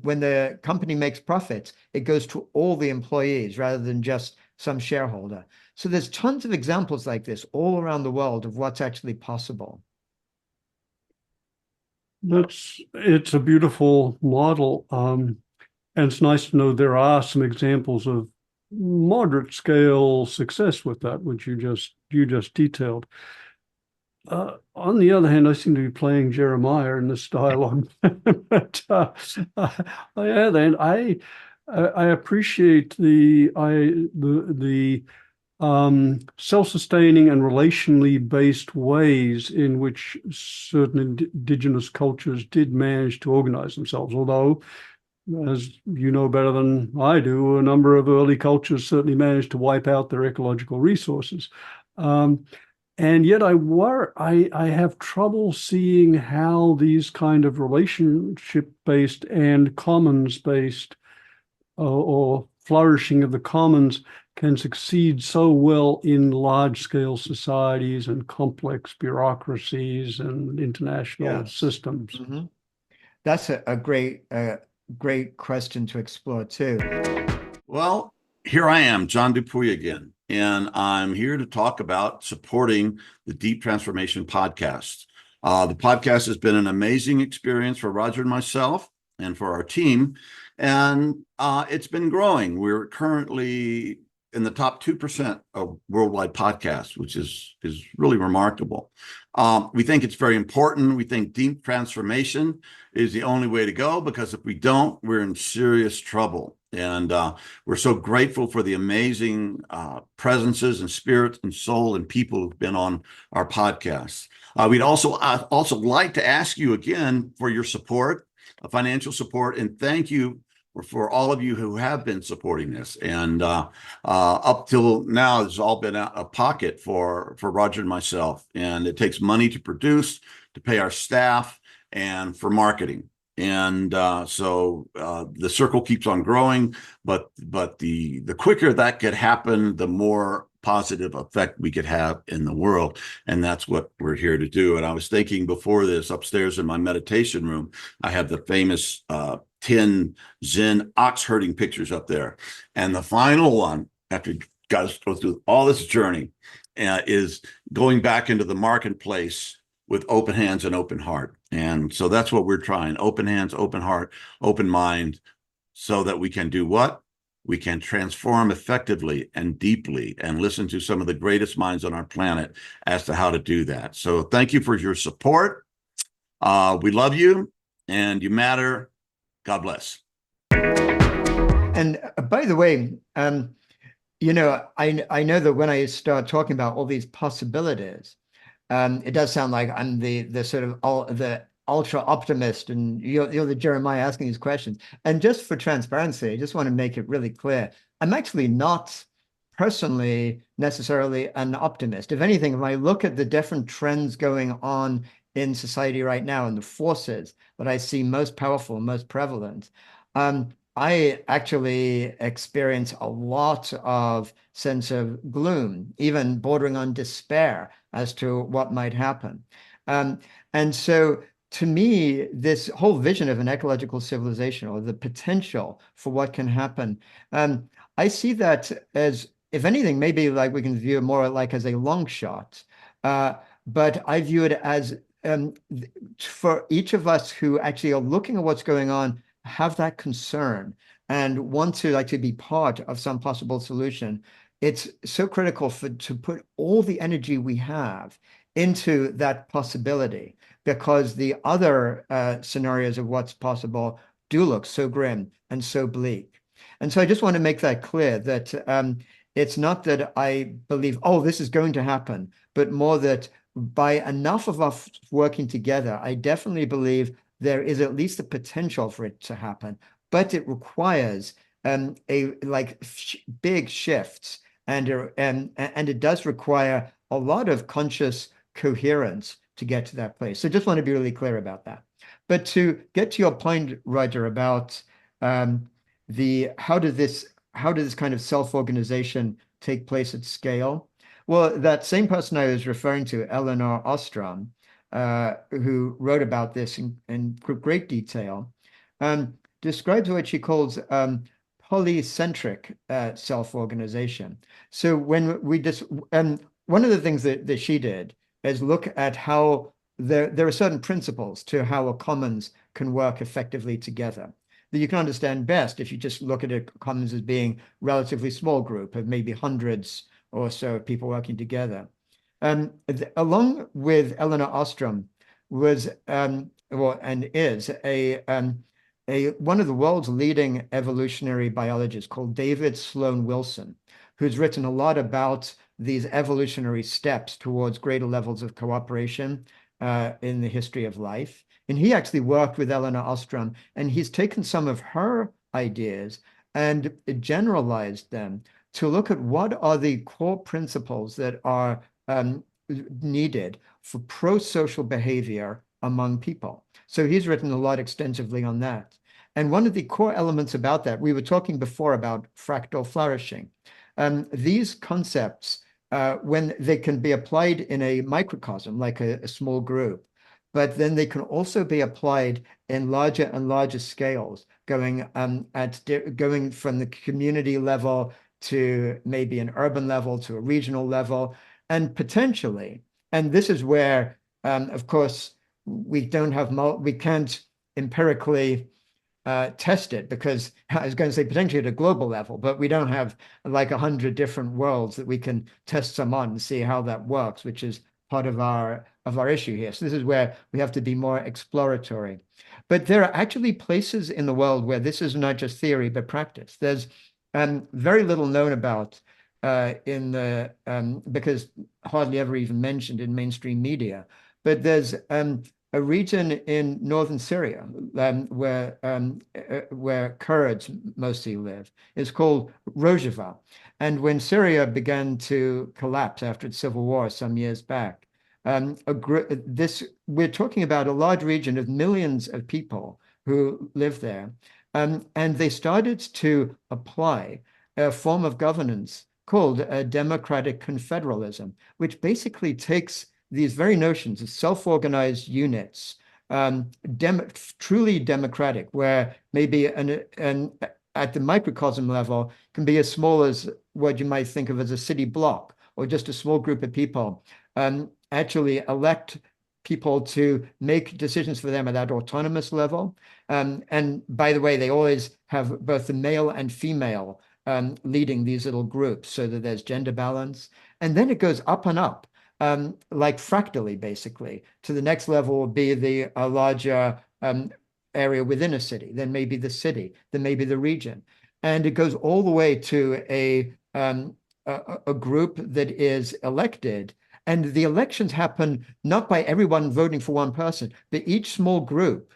when the company makes profits, it goes to all the employees rather than just some shareholder. So there's tons of examples like this all around the world of what's actually possible. It's a beautiful model. And it's nice to know there are some examples of moderate scale success with that, which you just detailed. On the other hand, I seem to be playing Jeremiah in this dialogue. But on the other hand, I appreciate the self-sustaining and relationally based ways in which certain indigenous cultures did manage to organize themselves. Although, as you know better than I do, a number of early cultures certainly managed to wipe out their ecological resources. And yet I have trouble seeing how these kind of relationship-based and commons-based or flourishing of the commons can succeed so well in large-scale societies and complex bureaucracies and international systems. Mm-hmm. That's a great question to explore too. Well, here I am, John Dupuy again, and I'm here to talk about supporting the Deep Transformation podcast. The podcast has been an amazing experience for Roger and myself and for our team, and it's been growing. We're currently in the top 2% of worldwide podcasts, which is really remarkable. We think it's very important. We think deep transformation is the only way to go, because if we don't, we're in serious trouble. And we're so grateful for the amazing presences and spirit and soul and people who've been on our podcast. We'd also like to ask you again for your support, financial support, and thank you for all of you who have been supporting this. And up till now, it's all been out of pocket for Roger and myself. And it takes money to produce, to pay our staff, and for marketing. And so the circle keeps on growing, but the quicker that could happen, the more positive effect we could have in the world. And that's what we're here to do. And I was thinking before this, upstairs in my meditation room, I have the famous 10 Zen ox herding pictures up there. And the final one, after you guys go through all this journey, is going back into the marketplace with open hands and open heart. And so that's what we're trying: open hands, open heart, open mind, so that we can do what? We can transform effectively and deeply and listen to some of the greatest minds on our planet as to how to do that. So thank you for your support. We love you, and you matter. God bless. And by the way, you know, I know that when I start talking about all these possibilities, it does sound like I'm the sort of the ultra optimist, and you're the Jeremiah asking these questions. And just for transparency, I just want to make it really clear, I'm actually not personally necessarily an optimist. If anything, if I look at the different trends going on in society right now and the forces that I see most powerful, most prevalent, I actually experience a lot of sense of gloom, even bordering on despair as to what might happen. And so to me, this whole vision of an ecological civilization, or the potential for what can happen, I see that as, if anything, maybe like we can view it more like as a long shot. But I view it as for each of us who actually are looking at what's going on, have that concern and want to be part of some possible solution. It's so critical to put all the energy we have into that possibility, because the other scenarios of what's possible do look so grim and so bleak. And so I just want to make that clear, that it's not that I believe, oh, this is going to happen, but more that by enough of us working together, I definitely believe there is at least the potential for it to happen, but it requires big shifts, and it does require a lot of conscious coherence to get to that place. So just want to be really clear about that. But to get to your point, Roger, about how did this kind of self-organization take place at scale? Well, that same person I was referring to, Elinor Ostrom, who wrote about this in great detail, describes what she calls polycentric self-organization. So when we just, one of the things that she did is look at how there are certain principles to how a commons can work effectively together that you can understand best if you just look at a commons as being a relatively small group of maybe hundreds or so of people working together. Along with Elinor Ostrom was and is one of the world's leading evolutionary biologists called David Sloan Wilson, who's written a lot about these evolutionary steps towards greater levels of cooperation in the history of life. And he actually worked with Elinor Ostrom, and he's taken some of her ideas and generalized them to look at what are the core principles that are needed for pro-social behavior among people. So he's written a lot extensively on that. And one of the core elements about that, we were talking before about fractal flourishing. These concepts, when they can be applied in a microcosm, like a small group, but then they can also be applied in larger and larger scales, going from the community level to maybe an urban level to a regional level, and potentially, and this is where, of course, we can't empirically test it, because I was going to say potentially at a global level, but we don't have like 100 different worlds that we can test some on and see how that works, which is part of our issue here. So this is where we have to be more exploratory. But there are actually places in the world where this is not just theory, but practice. There's very little known about because hardly ever even mentioned in mainstream media. But there's a region in northern Syria where Kurds mostly live. It's called Rojava. And when Syria began to collapse after its civil war some years back, we're talking about a large region of millions of people who live there. And they started to apply a form of governance called democratic confederalism, which basically takes these very notions of self-organized units, truly democratic, where maybe at the microcosm level can be as small as what you might think of as a city block, or just a small group of people actually elect people to make decisions for them at that autonomous level. And by the way, they always have both the male and female leading these little groups so that there's gender balance. And then it goes up and up, like fractally, basically. To the next level will be a larger area within a city, then maybe the city, then maybe the region. And it goes all the way to a group that is elected. And the elections happen not by everyone voting for one person, but each small group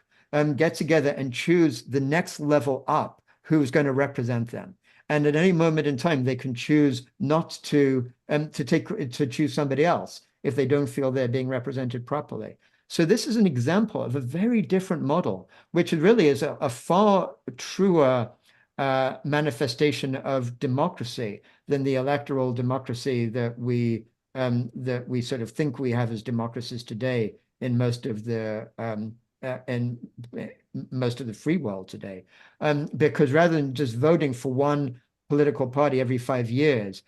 get together and choose the next level up who's going to represent them. And at any moment in time, they can choose not to choose somebody else if they don't feel they're being represented properly. So this is an example of a very different model, which really is a far truer manifestation of democracy than the electoral democracy that we sort of think we have as democracies today in most of the free world today, because rather than just voting for one political party every 5 years,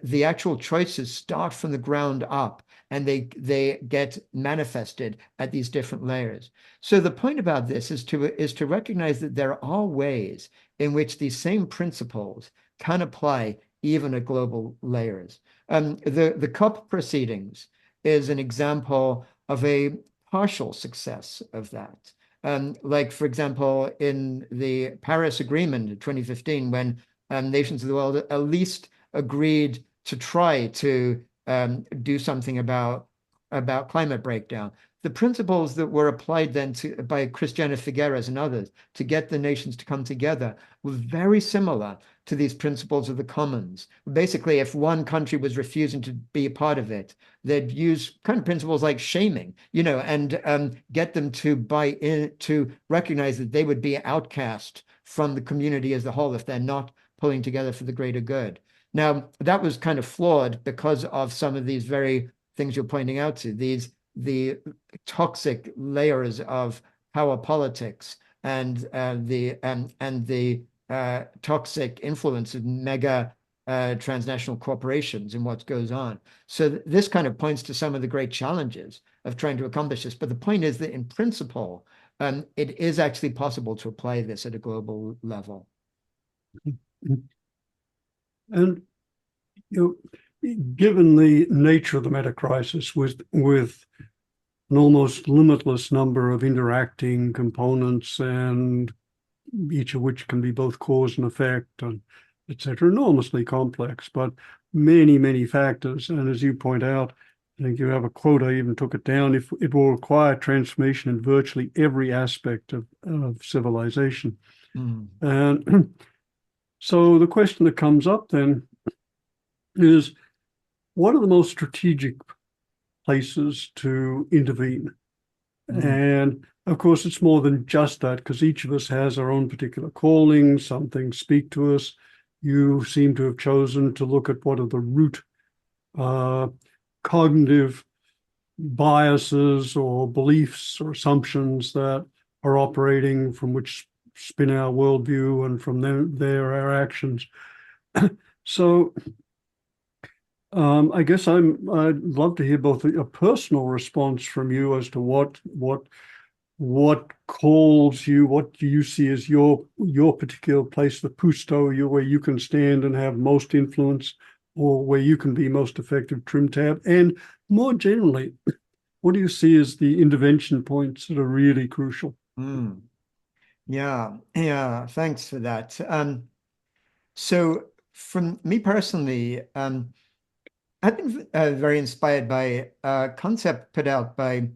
the actual choices start from the ground up, and they get manifested at these different layers. So the point about this is to recognize that there are ways in which these same principles can apply even at global layers. The COP proceedings is an example of a partial success of that. Like, for example, in the Paris Agreement in 2015, when nations of the world at least agreed to try to do something about climate breakdown. The principles that were applied then by Christiana Figueres and others to get the nations to come together were very similar to these principles of the commons. Basically, if one country was refusing to be a part of it, they'd use kind of principles like shaming, and get them to buy in, to recognize that they would be outcast from the community as a whole if they're not pulling together for the greater good. Now, that was kind of flawed because of some of these very things you're pointing out to, the toxic layers of power politics and the toxic influence of mega transnational corporations and what goes on. So this kind of points to some of the great challenges of trying to accomplish this. But the point is that in principle, it is actually possible to apply this at a global level. And given the nature of the meta crisis with an almost limitless number of interacting components, and each of which can be both cause and effect, and etc., enormously complex, but many, many factors. And as you point out, I think you have a quote, I even took it down, if it will require transformation in virtually every aspect of civilization. And so the question that comes up then is, what are the most strategic places to intervene? And of course, it's more than just that, because each of us has our own particular calling. Some things speak to us. You seem to have chosen to look at what are the root cognitive biases or beliefs or assumptions that are operating, from which spin our worldview, and from there our actions. So I guess I'd love to hear both a personal response from you as to what calls you, what do you see as your particular place, the pusto, where you can stand and have most influence, or where you can be most effective, trim tab, and more generally, what do you see as the intervention points that are really crucial? Yeah, thanks for that. So from me personally, I've been very inspired by a concept put out by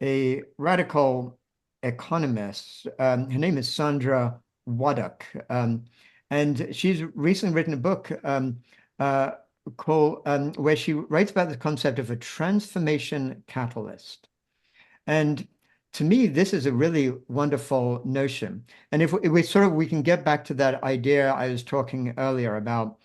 a radical economist. Her name is Sandra Waddock, and she's recently written a book called where she writes about the concept of a transformation catalyst. And to me, this is a really wonderful notion. And if we can get back to that idea I was talking earlier about,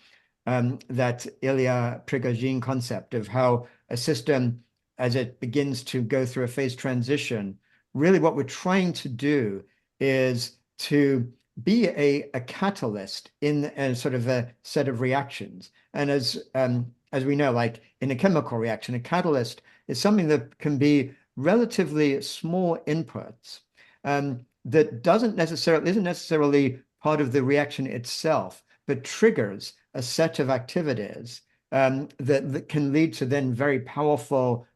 that Ilya Prigogine concept of how a system, as it begins to go through a phase transition, really what we're trying to do is to be a catalyst in a sort of a set of reactions. And as we know, like in a chemical reaction, a catalyst is something that can be relatively small inputs that isn't necessarily part of the reaction itself, but triggers a set of activities that can lead to then very powerful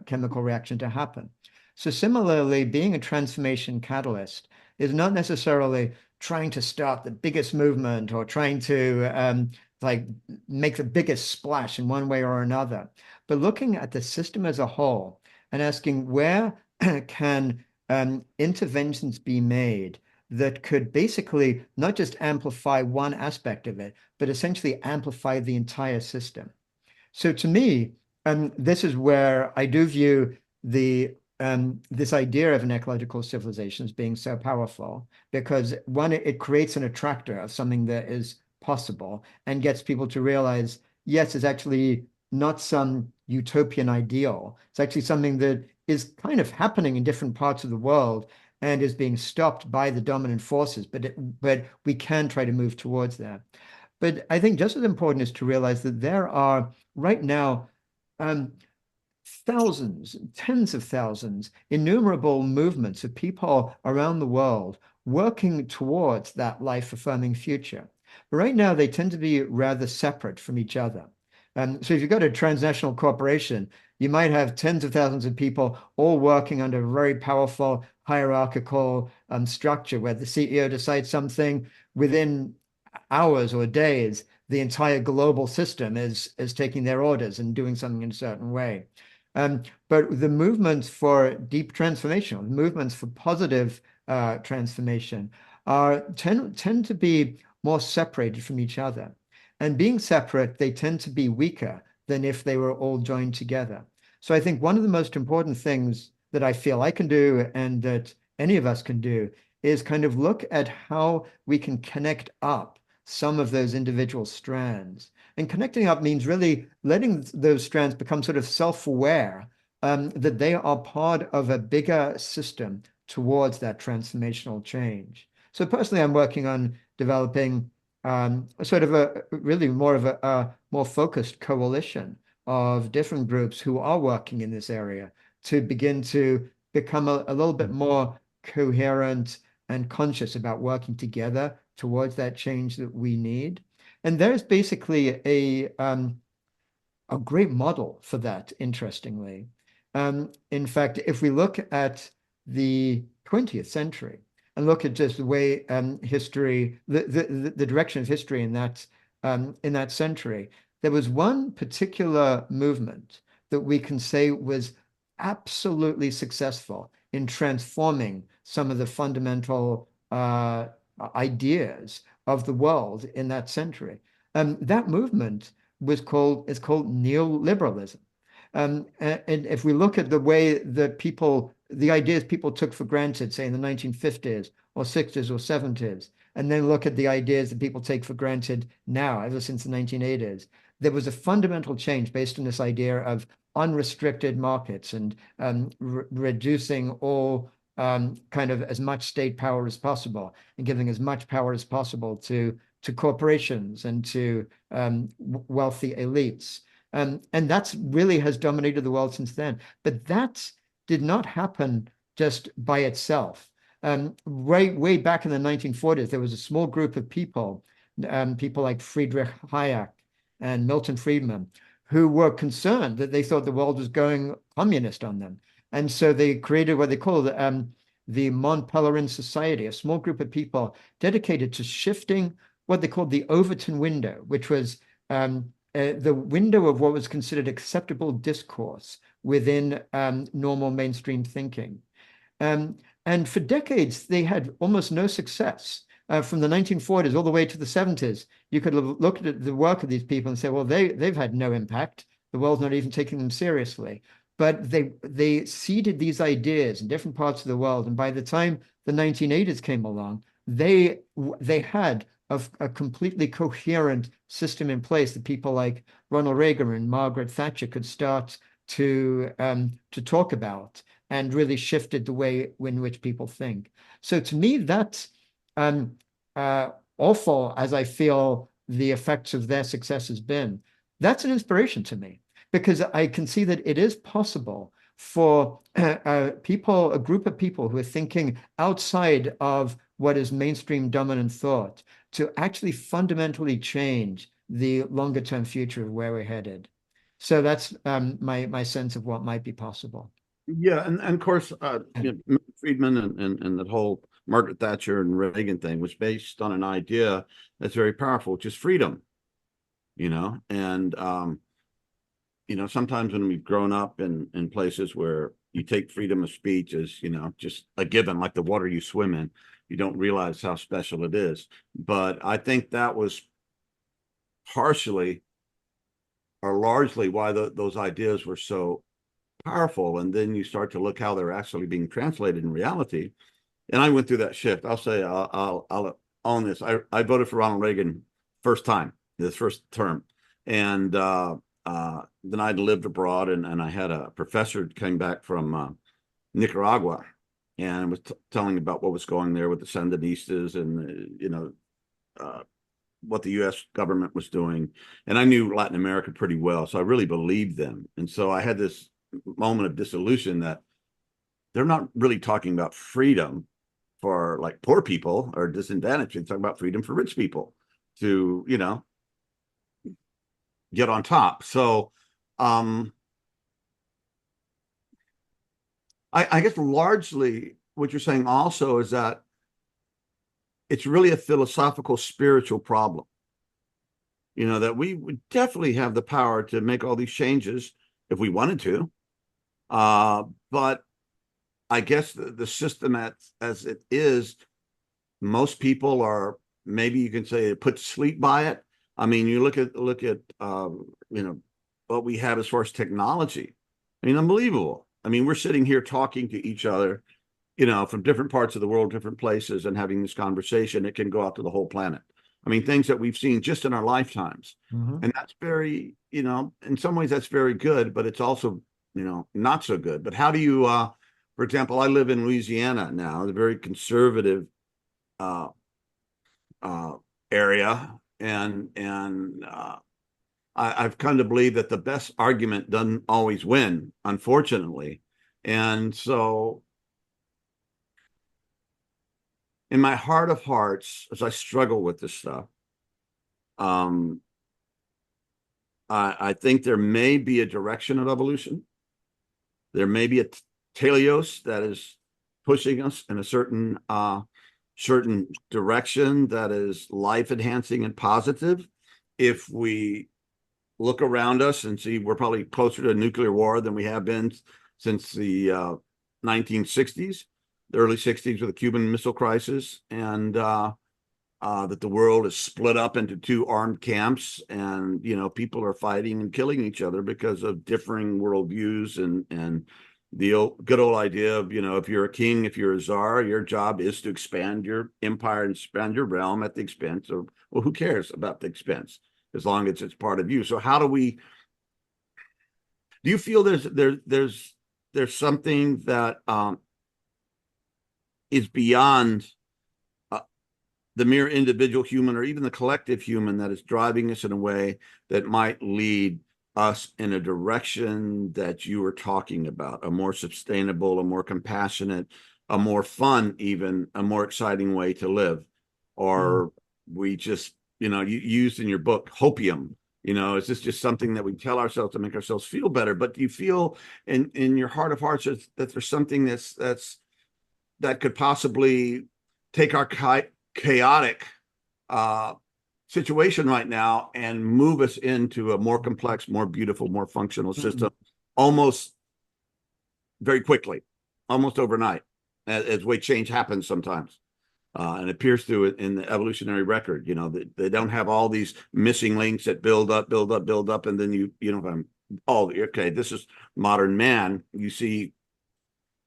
chemical reaction to happen. So similarly, being a transformation catalyst is not necessarily trying to start the biggest movement or trying to like make the biggest splash in one way or another, but looking at the system as a whole and asking where can interventions be made that could basically not just amplify one aspect of it, but essentially amplify the entire system. So to me, this is where I do view this idea of an ecological civilization as being so powerful, because one, it creates an attractor of something that is possible and gets people to realize, yes, it's actually not some utopian ideal. It's actually something that is kind of happening in different parts of the world and is being stopped by the dominant forces, but we can try to move towards that. But I think just as important is to realize that there are right now thousands, tens of thousands, innumerable movements of people around the world working towards that life-affirming future. But right now, they tend to be rather separate from each other. So if you go to a transnational corporation, you might have tens of thousands of people all working under a very powerful hierarchical structure where the CEO decides something within hours or days, the entire global system is taking their orders and doing something in a certain way. But the movements for deep transformation, movements for positive transformation tend to be more separated from each other. And being separate, they tend to be weaker than if they were all joined together. So I think one of the most important things that I feel I can do and that any of us can do is kind of look at how we can connect up some of those individual strands. And connecting up means really letting those strands become sort of self-aware, that they are part of a bigger system towards that transformational change. So personally, I'm working on developing sort of a really more of a more focused coalition of different groups who are working in this area to begin to become a little bit more coherent and conscious about working together towards that change that we need. And there's basically a great model for that, interestingly. In fact, if we look at the 20th century and look at just the way history, the direction of history in that century, there was one particular movement that we can say was absolutely successful in transforming some of the fundamental ideas of the world in that century. That movement is called neoliberalism. And if we look at the way that the ideas people took for granted, say in the 1950s or 60s or 70s, and then look at the ideas that people take for granted now, ever since the 1980s, there was a fundamental change based on this idea of unrestricted markets and reducing all kind of as much state power as possible and giving as much power as possible to corporations and to wealthy elites. And that's really has dominated the world since then. But that did not happen just by itself. Way back in the 1940s, there was a small group of people, people like Friedrich Hayek and Milton Friedman, who were concerned that they thought the world was going communist on them. And so they created what they call the Mont Pelerin Society, a small group of people dedicated to shifting what they called the Overton window, which was the window of what was considered acceptable discourse within normal mainstream thinking. And for decades, they had almost no success. From the 1940s all the way to the 70s, you could have looked at the work of these people and say, well, they've had no impact. The world's not even taking them seriously. But they seeded these ideas in different parts of the world. And by the time the 1980s came along, they had a completely coherent system in place that people like Ronald Reagan and Margaret Thatcher could start to talk about, and really shifted the way in which people think. So to me, that's awful as I feel the effects of their success has been. That's an inspiration to me, because I can see that it is possible for people, a group of people who are thinking outside of what is mainstream dominant thought, to actually fundamentally change the longer term future of where we're headed. So that's my sense of what might be possible. Yeah, and of course, Friedman and that whole Margaret Thatcher and Reagan thing was based on an idea that's very powerful, which is freedom. And sometimes when we've grown up in places where you take freedom of speech as just a given, like the water you swim in, you don't realize how special it is. But I think that was partially or largely why those ideas were so powerful. And then you start to look how they're actually being translated in reality. And I went through that shift. I'll say I'll own this. I voted for Ronald Reagan this first term, and then I'd lived abroad, and I had a professor came back from Nicaragua, and was telling about what was going there with the Sandinistas and what the U.S. government was doing. And I knew Latin America pretty well, so I really believed them. And so I had this moment of disillusion that they're not really talking about freedom for like poor people or disadvantaged. They're talking about freedom for rich people to, get on top. So I guess largely what you're saying also is that it's really a philosophical, spiritual problem. That we would definitely have the power to make all these changes if we wanted to. But I guess the system as it is, most people are, maybe you can say, put to sleep by it. I mean, you look at what we have as far as technology. I mean, unbelievable. I mean, we're sitting here talking to each other, from different parts of the world, different places, and having this conversation, it can go out to the whole planet. I mean, things that we've seen just in our lifetimes. And that's very, in some ways that's very good, but it's also, not so good. But how do you, for example, I live in Louisiana now, a very conservative area. And I've come to believe that the best argument doesn't always win, unfortunately. And so in my heart of hearts, as I struggle with this stuff, I think there may be a direction of evolution. There may be a teleos that is pushing us in a certain direction that is life enhancing and positive. If we look around us and see, we're probably closer to a nuclear war than we have been since the 1960s, the early 60s with the Cuban Missile Crisis, and that the world is split up into two armed camps, and people are fighting and killing each other because of differing worldviews, and the good old idea of if you're a king, if you're a czar, your job is to expand your empire and expand your realm at the expense of, well, who cares about the expense as long as it's part of you. So how do you feel there's something that is beyond the mere individual human or even the collective human that is driving us in a way that might lead us in a direction that you were talking about, a more sustainable, a more compassionate, a more fun, even a more exciting way to live? Or we just, you used in your book, hopium, is this just something that we tell ourselves to make ourselves feel better? But do you feel in your heart of hearts that there's something that could possibly take our chaotic situation right now and move us into a more complex, more beautiful, more functional system, almost very quickly, almost overnight, as way change happens sometimes. And it appears through it in the evolutionary record. They don't have all these missing links that build up, and then okay, this is modern man. You see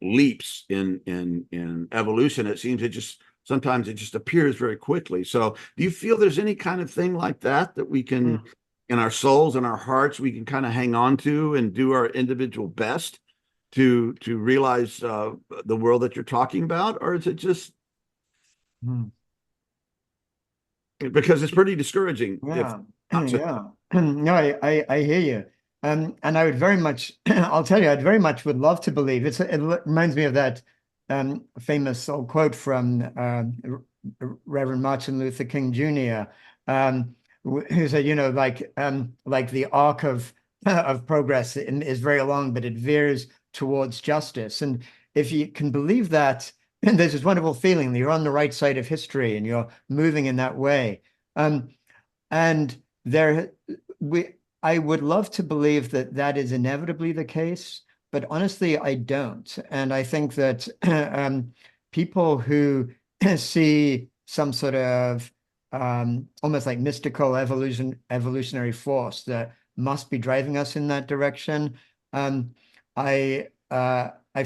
leaps in evolution. It seems sometimes it just appears very quickly. So do you feel there's any kind of thing like that we can, in our souls and our hearts, we can kind of hang on to and do our individual best to realize the world that you're talking about? Or is it just because it's pretty discouraging? Yeah. No, I hear you. And I would very much, I'll tell you, I'd very much would love to believe. It reminds me of that famous old quote from Reverend Martin Luther King Jr., who said, like the arc of progress is very long, but it veers towards justice. And if you can believe that, there's this wonderful feeling that you're on the right side of history and you're moving in that way. And I would love to believe that is inevitably the case, but honestly, I don't. And I think that people who see some sort of almost like mystical evolutionary force that must be driving us in that direction, I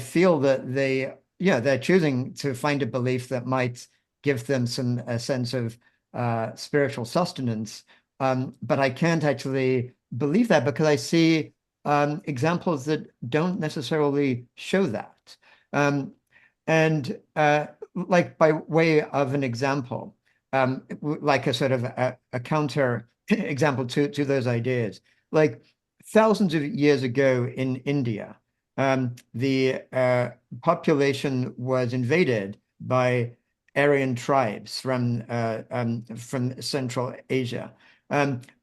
feel that they're choosing to find a belief that might give them a sense of spiritual sustenance. But I can't actually believe that because I see examples that don't necessarily show that. And like by way of an example, like a sort of a counter example to those ideas, like thousands of years ago in India, the population was invaded by Aryan tribes from Central Asia.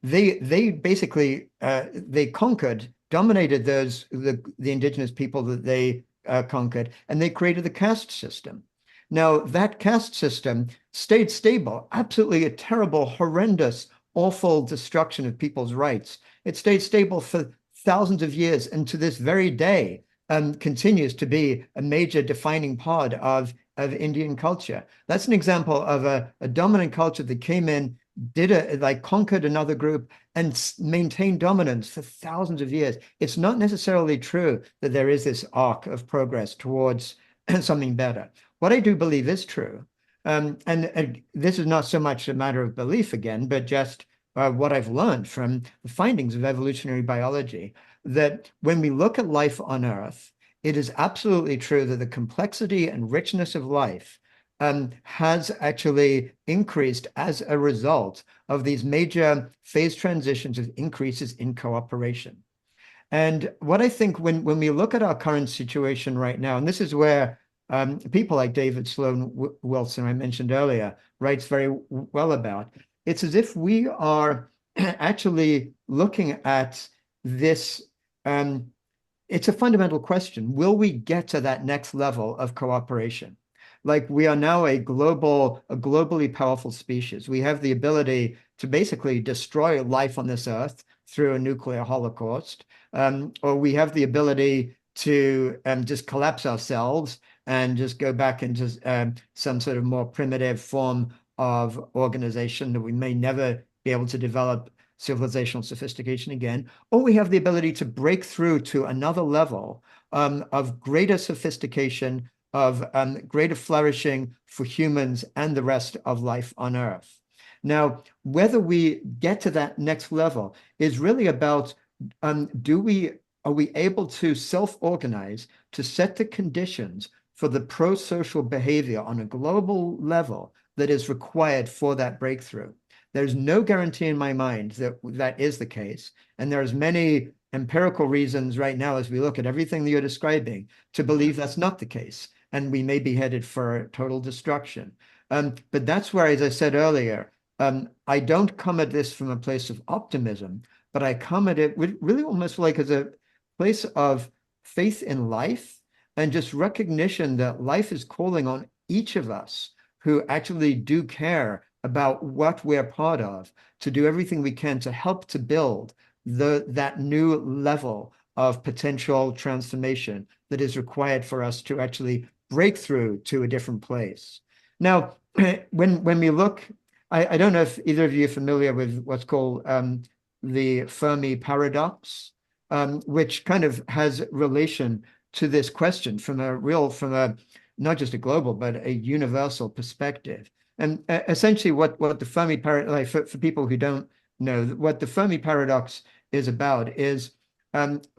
They basically they conquered, dominated the indigenous people that they conquered, and they created the caste system. Now that caste system stayed stable, absolutely a terrible, horrendous, awful destruction of people's rights. It stayed stable for thousands of years, and to this very day continues to be a major defining part of Indian culture. That's an example of a dominant culture that came in, conquered another group and maintained dominance for thousands of years. It's not necessarily true that there is this arc of progress towards something better. What I do believe is true, and this is not so much a matter of belief again, but just what I've learned from the findings of evolutionary biology, that when we look at life on Earth, it is absolutely true that the complexity and richness of life has actually increased as a result of these major phase transitions of increases in cooperation. And what I think when we look at our current situation right now, and this is where people like David Sloan Wilson, I mentioned earlier, writes very well about, it's as if we are actually looking at this. It's a fundamental question. Will we get to that next level of cooperation? Like, we are now a globally powerful species. We have the ability to basically destroy life on this earth through a nuclear holocaust, or we have the ability to just collapse ourselves and just go back into some sort of more primitive form of organization that we may never be able to develop civilizational sophistication again, or we have the ability to break through to another level of greater sophistication, of greater flourishing for humans and the rest of life on Earth. Now, whether we get to that next level is really about are we able to self-organize to set the conditions for the pro-social behavior on a global level that is required for that breakthrough? There's no guarantee in my mind that that is the case. And there's many empirical reasons right now, as we look at everything that you're describing, to believe that's not the case. And we may be headed for total destruction. But that's where, as I said earlier, I don't come at this from a place of optimism, but I come at it with really almost like as a place of faith in life and just recognition that life is calling on each of us who actually do care about what we're part of, to do everything we can to help to build that new level of potential transformation that is required for us to actually break through to a different place. Now, when we look, I don't know if either of you are familiar with what's called the Fermi paradox, which kind of has relation to this question from a not just a global, but a universal perspective. And essentially what the Fermi paradox, like for people who don't know, what the Fermi paradox is about is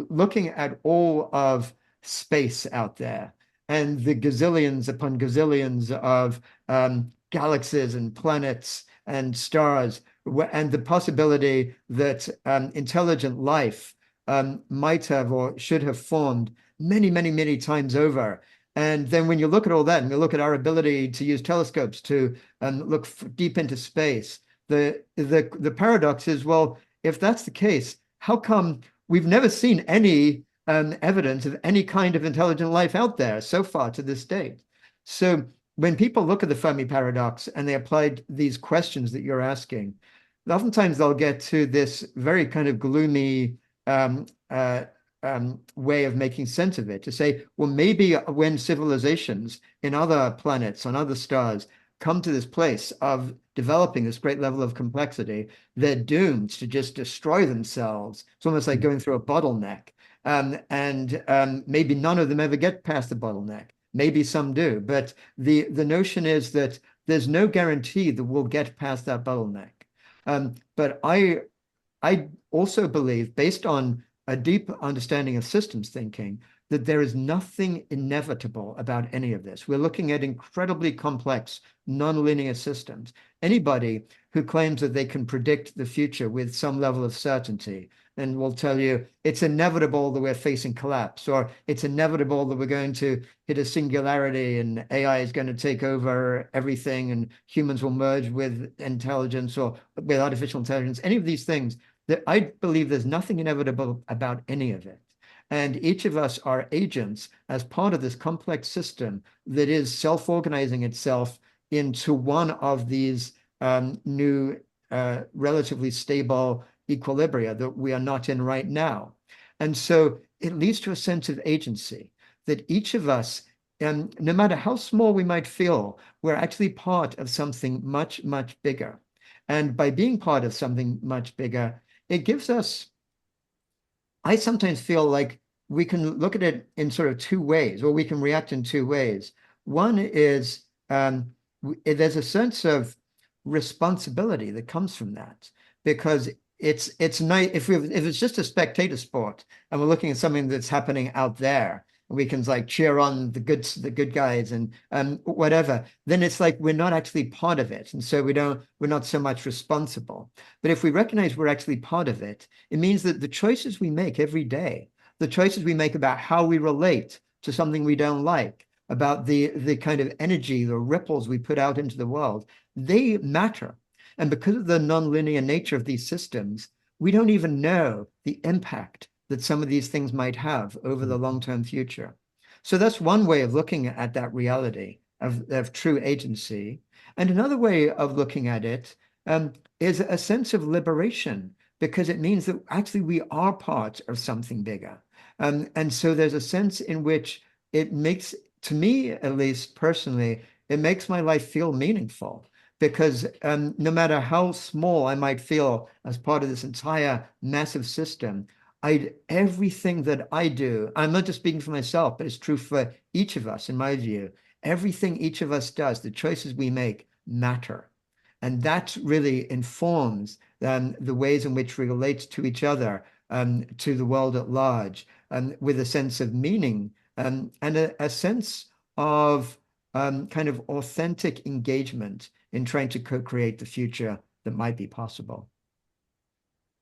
looking at all of space out there and the gazillions upon gazillions of galaxies and planets and stars, and the possibility that intelligent life might have or should have formed many, many, many times over. And then when you look at all that and you look at our ability to use telescopes to look deep into space, the paradox is, well, if that's the case, how come we've never seen any evidence of any kind of intelligent life out there so far to this date? So when people look at the Fermi paradox and they applied these questions that you're asking, oftentimes they'll get to this very kind of gloomy way of making sense of it, to say, well, maybe when civilizations in other planets, on other stars, come to this place of developing this great level of complexity, they're doomed to just destroy themselves. It's almost like going through a bottleneck. Maybe none of them ever get past the bottleneck. Maybe some do. But the notion is that there's no guarantee that we'll get past that bottleneck. But I also believe, based on a deep understanding of systems thinking, that there is nothing inevitable about any of this. We're looking at incredibly complex, nonlinear systems. Anybody who claims that they can predict the future with some level of certainty and will tell you it's inevitable that we're facing collapse, or it's inevitable that we're going to hit a singularity and AI is going to take over everything and humans will merge with intelligence or with artificial intelligence, any of these things, that I believe there's nothing inevitable about any of it. And each of us are agents as part of this complex system that is self-organizing itself into one of these new, relatively stable equilibria that we are not in right now. And so it leads to a sense of agency that each of us, no matter how small we might feel, we're actually part of something much, much bigger. And by being part of something much bigger, it gives us, I sometimes feel like we can look at it in sort of two ways, or we can react in two ways. One is there's a sense of responsibility that comes from that, because it's nice if it's just a spectator sport and we're looking at something that's happening out there, we can like cheer on the good guys and whatever, then it's like we're not actually part of it, and so we're not so much responsible. But if we recognize we're actually part of it, it means that the choices we make every day, the choices we make about how we relate to something we don't like, about the kind of energy, the ripples we put out into the world, they matter. And because of the nonlinear nature of these systems, we don't even know the impact that some of these things might have over the long-term future. So that's one way of looking at that reality of true agency. And another way of looking at it is a sense of liberation, because it means that actually we are part of something bigger. And so there's a sense in which it makes, to me, at least personally, it makes my life feel meaningful, because no matter how small I might feel as part of this entire massive system, everything that I do, I'm not just speaking for myself, but it's true for each of us, in my view, everything each of us does, the choices we make matter. And that really informs the ways in which we relate to each other, to the world at large, with a sense of meaning, and a sense of kind of authentic engagement in trying to co-create the future that might be possible.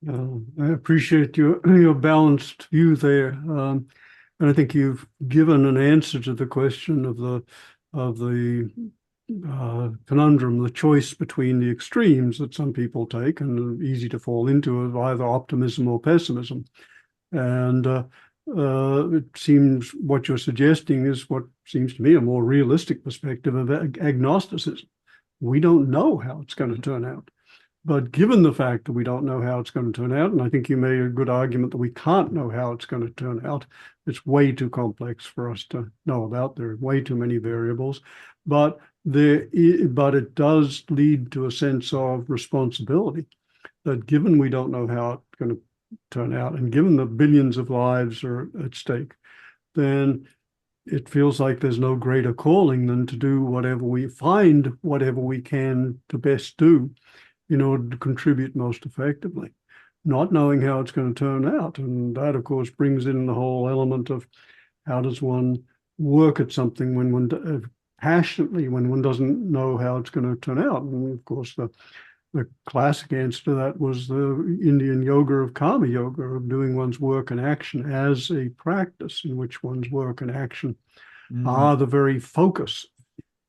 I appreciate your balanced view there, and I think you've given an answer to the question of the conundrum, the choice between the extremes that some people take and easy to fall into, of either optimism or pessimism. And it seems what you're suggesting is what seems to me a more realistic perspective of agnosticism. We don't know how it's going to turn out. But given the fact that we don't know how it's going to turn out, and I think you made a good argument that we can't know how it's going to turn out, it's way too complex for us to know about. There are way too many variables, but it does lead to a sense of responsibility that given we don't know how it's going to turn out, and given that billions of lives are at stake, then it feels like there's no greater calling than to do whatever we can to best do in order to contribute most effectively, not knowing how it's going to turn out. And that, of course, brings in the whole element of how does one work at something when one passionately, when one doesn't know how it's going to turn out. And of course, the classic answer to that was the Indian yoga of karma yoga, of doing one's work and action as a practice in which one's work and action are the very focus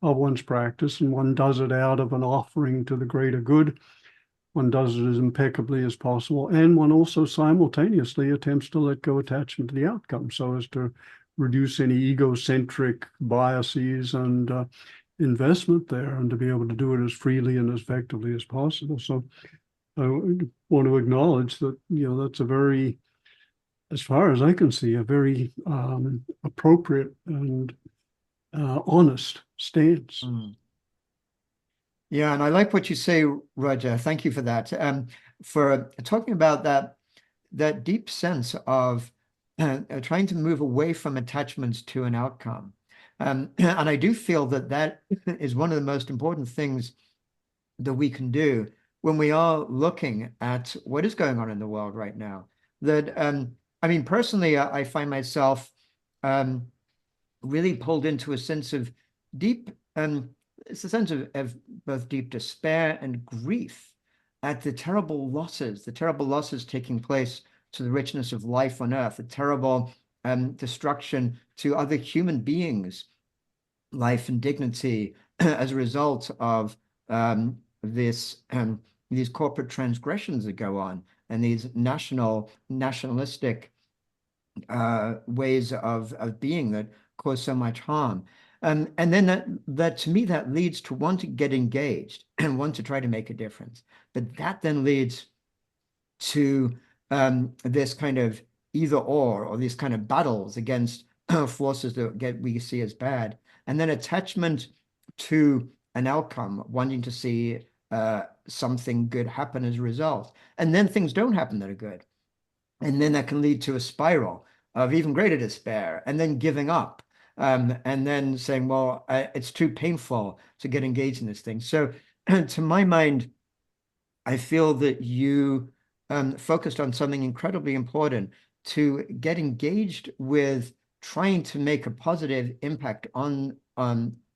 of one's practice, and one does it out of an offering to the greater good. One does it as impeccably as possible, and one also simultaneously attempts to let go attachment to the outcome so as to reduce any egocentric biases and investment there, and to be able to do it as freely and as effectively as possible. So I want to acknowledge that, that's a very, as far as I can see, a very appropriate and honest stance. Yeah, and I like what you say, Roger. Thank you for that. For talking about that deep sense of trying to move away from attachments to an outcome. And I do feel that is one of the most important things that we can do when we are looking at what is going on in the world right now. That I mean, personally, I find myself really pulled into a sense of deep, it's a sense of both deep despair and grief at the terrible losses taking place to the richness of life on Earth, the terrible destruction to other human beings' life and dignity as a result of these corporate transgressions that go on, and these nationalistic ways of being that cause so much harm. And then that to me, that leads to want to get engaged and want to try to make a difference. But that then leads to this kind of either or these kind of battles against forces that we see as bad. And then attachment to an outcome, wanting to see something good happen as a result. And then things don't happen that are good. And then that can lead to a spiral of even greater despair, and then giving up, and then saying, well, it's too painful to get engaged in this thing. So to my mind, I feel that you focused on something incredibly important, to get engaged with trying to make a positive impact on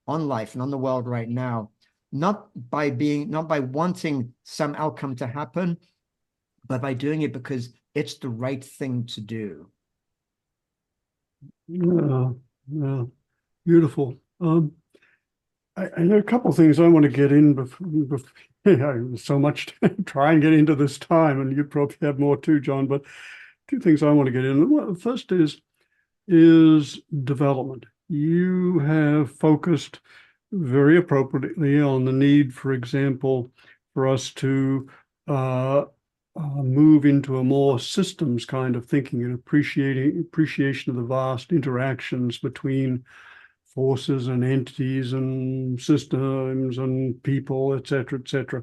life and on the world right now, not by wanting some outcome to happen, but by doing it because it's the right thing to do. Yeah, yeah, beautiful. I know a couple of things I want to get in before so much to try and get into this time, and you probably have more too, John, but two things I want to get in. Well, first is development. You have focused very appropriately on the need, for example, for us to move into a more systems kind of thinking and appreciation of the vast interactions between forces and entities and systems and people, et cetera,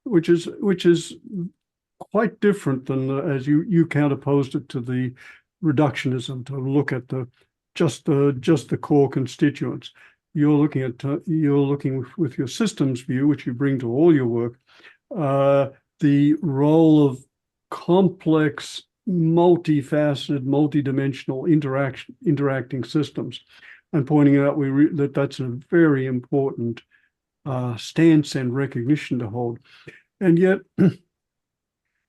which is quite different than as you counterposed it to the reductionism, to look at just the core constituents. You're looking with your systems view, which you bring to all your work, the role of complex, multifaceted, multidimensional interacting systems, and pointing out that that's a very important stance and recognition to hold. And yet,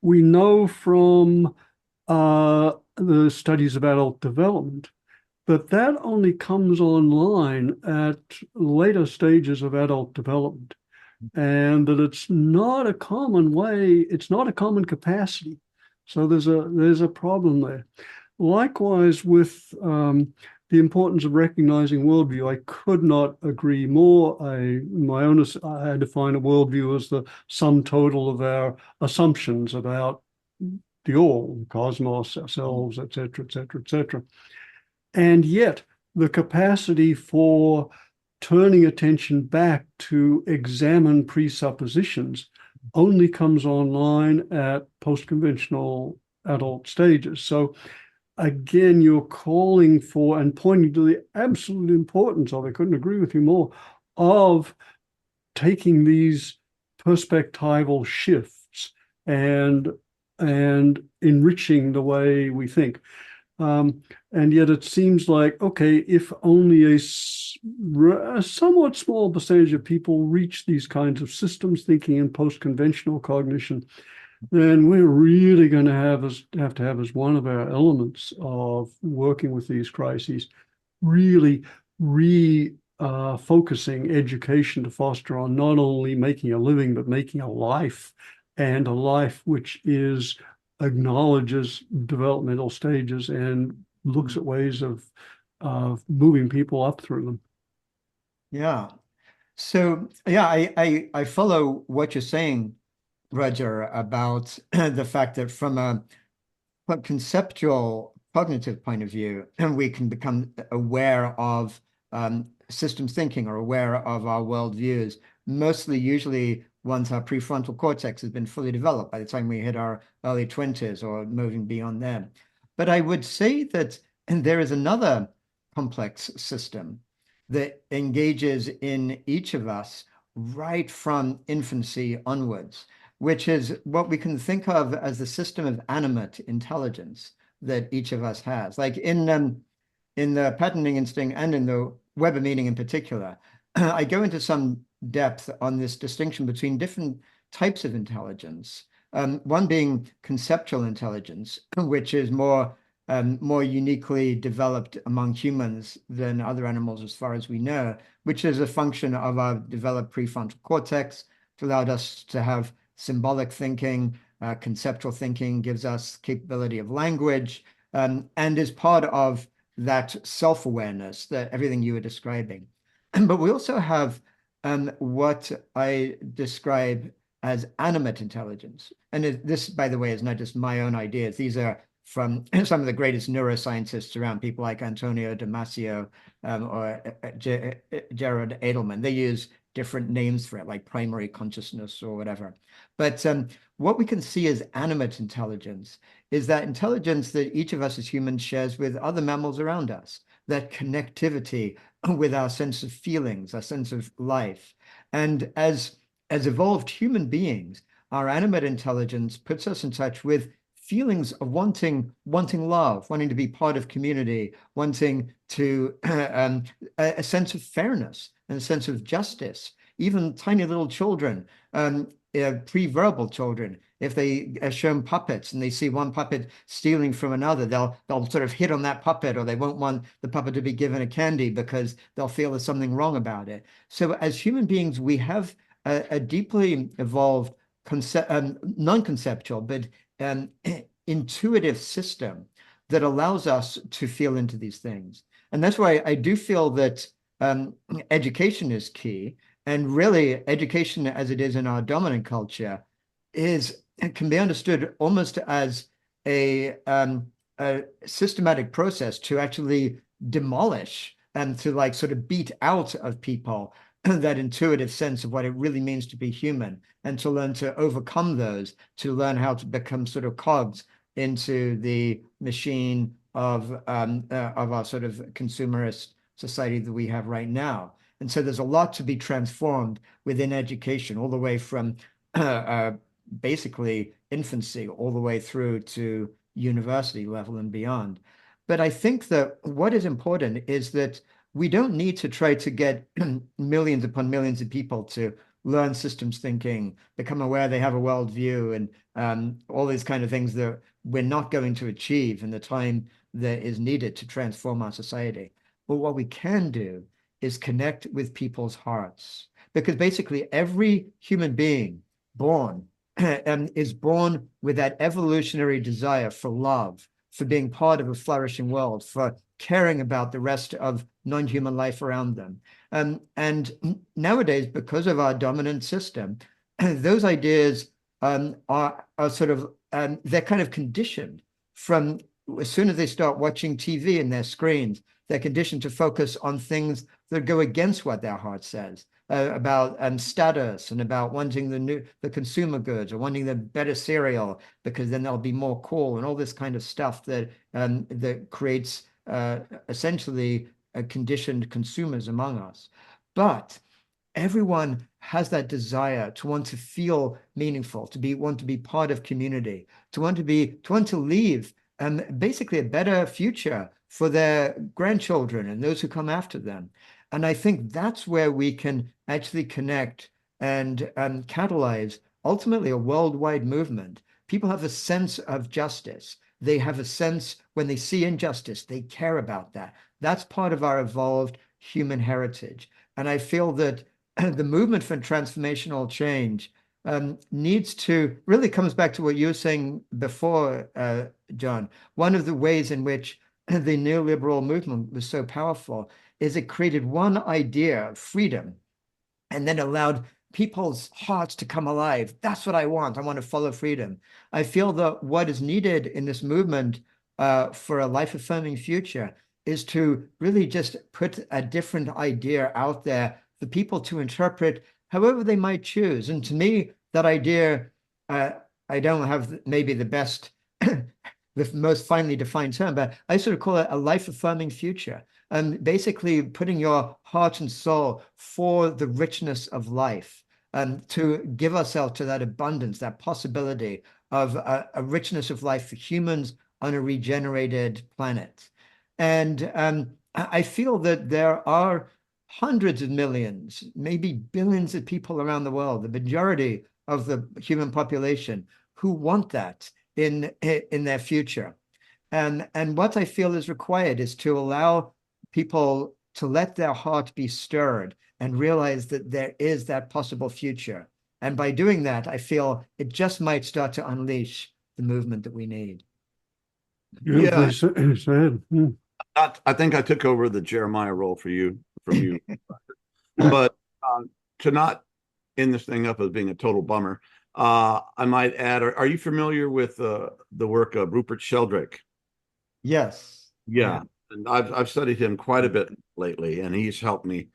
we know from the studies of adult development that only comes online at later stages of adult development, and that it's not a common capacity. So there's a problem there. Likewise, with the importance of recognizing worldview, I could not agree more. I define a worldview as the sum total of our assumptions about the all, the cosmos, ourselves, et cetera. And yet, the capacity for turning attention back to examine presuppositions only comes online at post-conventional adult stages. So again, you're calling for and pointing to the absolute importance of, I couldn't agree with you more, of taking these perspectival shifts and enriching the way we think. And yet it seems like, okay, if only a somewhat small percentage of people reach these kinds of systems thinking and post-conventional cognition, then we're really going to have to have as one of our elements of working with these crises, really focusing education to foster on not only making a living, but making a life, and a life which acknowledges developmental stages and looks at ways of moving people up through them. Yeah. So yeah, I follow what you're saying, Roger, about the fact that from a conceptual cognitive point of view, we can become aware of systems thinking or aware of our worldviews, usually once our prefrontal cortex has been fully developed by the time we hit our early 20s or moving beyond them. But I would say that there is another complex system that engages in each of us right from infancy onwards, which is what we can think of as the system of animate intelligence that each of us has. Like in the patenting instinct and in the Weber meaning in particular, I go into some depth on this distinction between different types of intelligence. One being conceptual intelligence, which is more uniquely developed among humans than other animals as far as we know, which is a function of our developed prefrontal cortex, which allowed us to have symbolic thinking. Conceptual thinking gives us capability of language, and is part of that self-awareness, that everything you were describing. But we also have what I describe as animate intelligence. And this, by the way, is not just my own ideas. These are from some of the greatest neuroscientists around, people like Antonio Damasio or Gerard Edelman. They use different names for it, like primary consciousness or whatever. But what we can see as animate intelligence is that intelligence that each of us as humans shares with other mammals around us, that connectivity with our sense of feelings, our sense of life. And as evolved human beings, our animate intelligence puts us in touch with feelings of wanting love, wanting to be part of community, wanting to a sense of fairness and a sense of justice. Even tiny little children, pre-verbal children, if they are shown puppets and they see one puppet stealing from another, they'll sort of hit on that puppet, or they won't want the puppet to be given a candy because they'll feel there's something wrong about it. So as human beings, we have a deeply evolved non-conceptual, but intuitive system that allows us to feel into these things. And that's why I do feel that education is key. And really, education as it is in our dominant culture can be understood almost as a systematic process to actually demolish and to like sort of beat out of people that intuitive sense of what it really means to be human, and to learn to overcome those, to learn how to become sort of cogs into the machine of our sort of consumerist society that we have right now. And so there's a lot to be transformed within education, all the way from basically infancy all the way through to university level and beyond. But I think that what is important is that we don't need to try to get millions upon millions of people to learn systems thinking, become aware they have a worldview, and all these kind of things that we're not going to achieve in the time that is needed to transform our society. But what we can do is connect with people's hearts, because basically every human being born is born with that evolutionary desire for love, for being part of a flourishing world, for caring about the rest of non-human life around them. And nowadays, because of our dominant system, those ideas are sort of, they're kind of conditioned from as soon as they start watching TV in their screens, they're conditioned to focus on things that go against what their heart says. About status and about wanting the consumer goods, or wanting the better cereal because then they'll be more cool, and all this kind of stuff that that creates essentially conditioned consumers among us. But everyone has that desire to want to feel meaningful, want to be part of community, to want to leave basically a better future for their grandchildren and those who come after them. And I think that's where we can actually connect and catalyze ultimately a worldwide movement. People have a sense of justice. They have a sense when they see injustice, they care about that. That's part of our evolved human heritage. And I feel that the movement for transformational change needs to really comes back to what you were saying before, John. One of the ways in which the neoliberal movement was so powerful is it created one idea of freedom and then allowed people's hearts to come alive. That's what I want. I want to follow freedom. I feel that what is needed in this movement for a life-affirming future is to really just put a different idea out there for people to interpret however they might choose. And to me, that idea, I don't have maybe the best, the most finely defined term, but I sort of call it a life-affirming future. And basically putting your heart and soul for the richness of life, to give ourselves to that abundance, that possibility of a richness of life for humans on a regenerated planet. And I feel that there are hundreds of millions, maybe billions of people around the world, the majority of the human population, who want that in their future. And what I feel is required is to allow people to let their heart be stirred and realize that there is that possible future. And by doing that, I feel it just might start to unleash the movement that we need. Yeah, Sad. I think I took over the Jeremiah role from you. But to not end this thing up as being a total bummer, I might add, are you familiar with the work of Rupert Sheldrake? Yes. Yeah. And I've studied him quite a bit lately, and he's helped me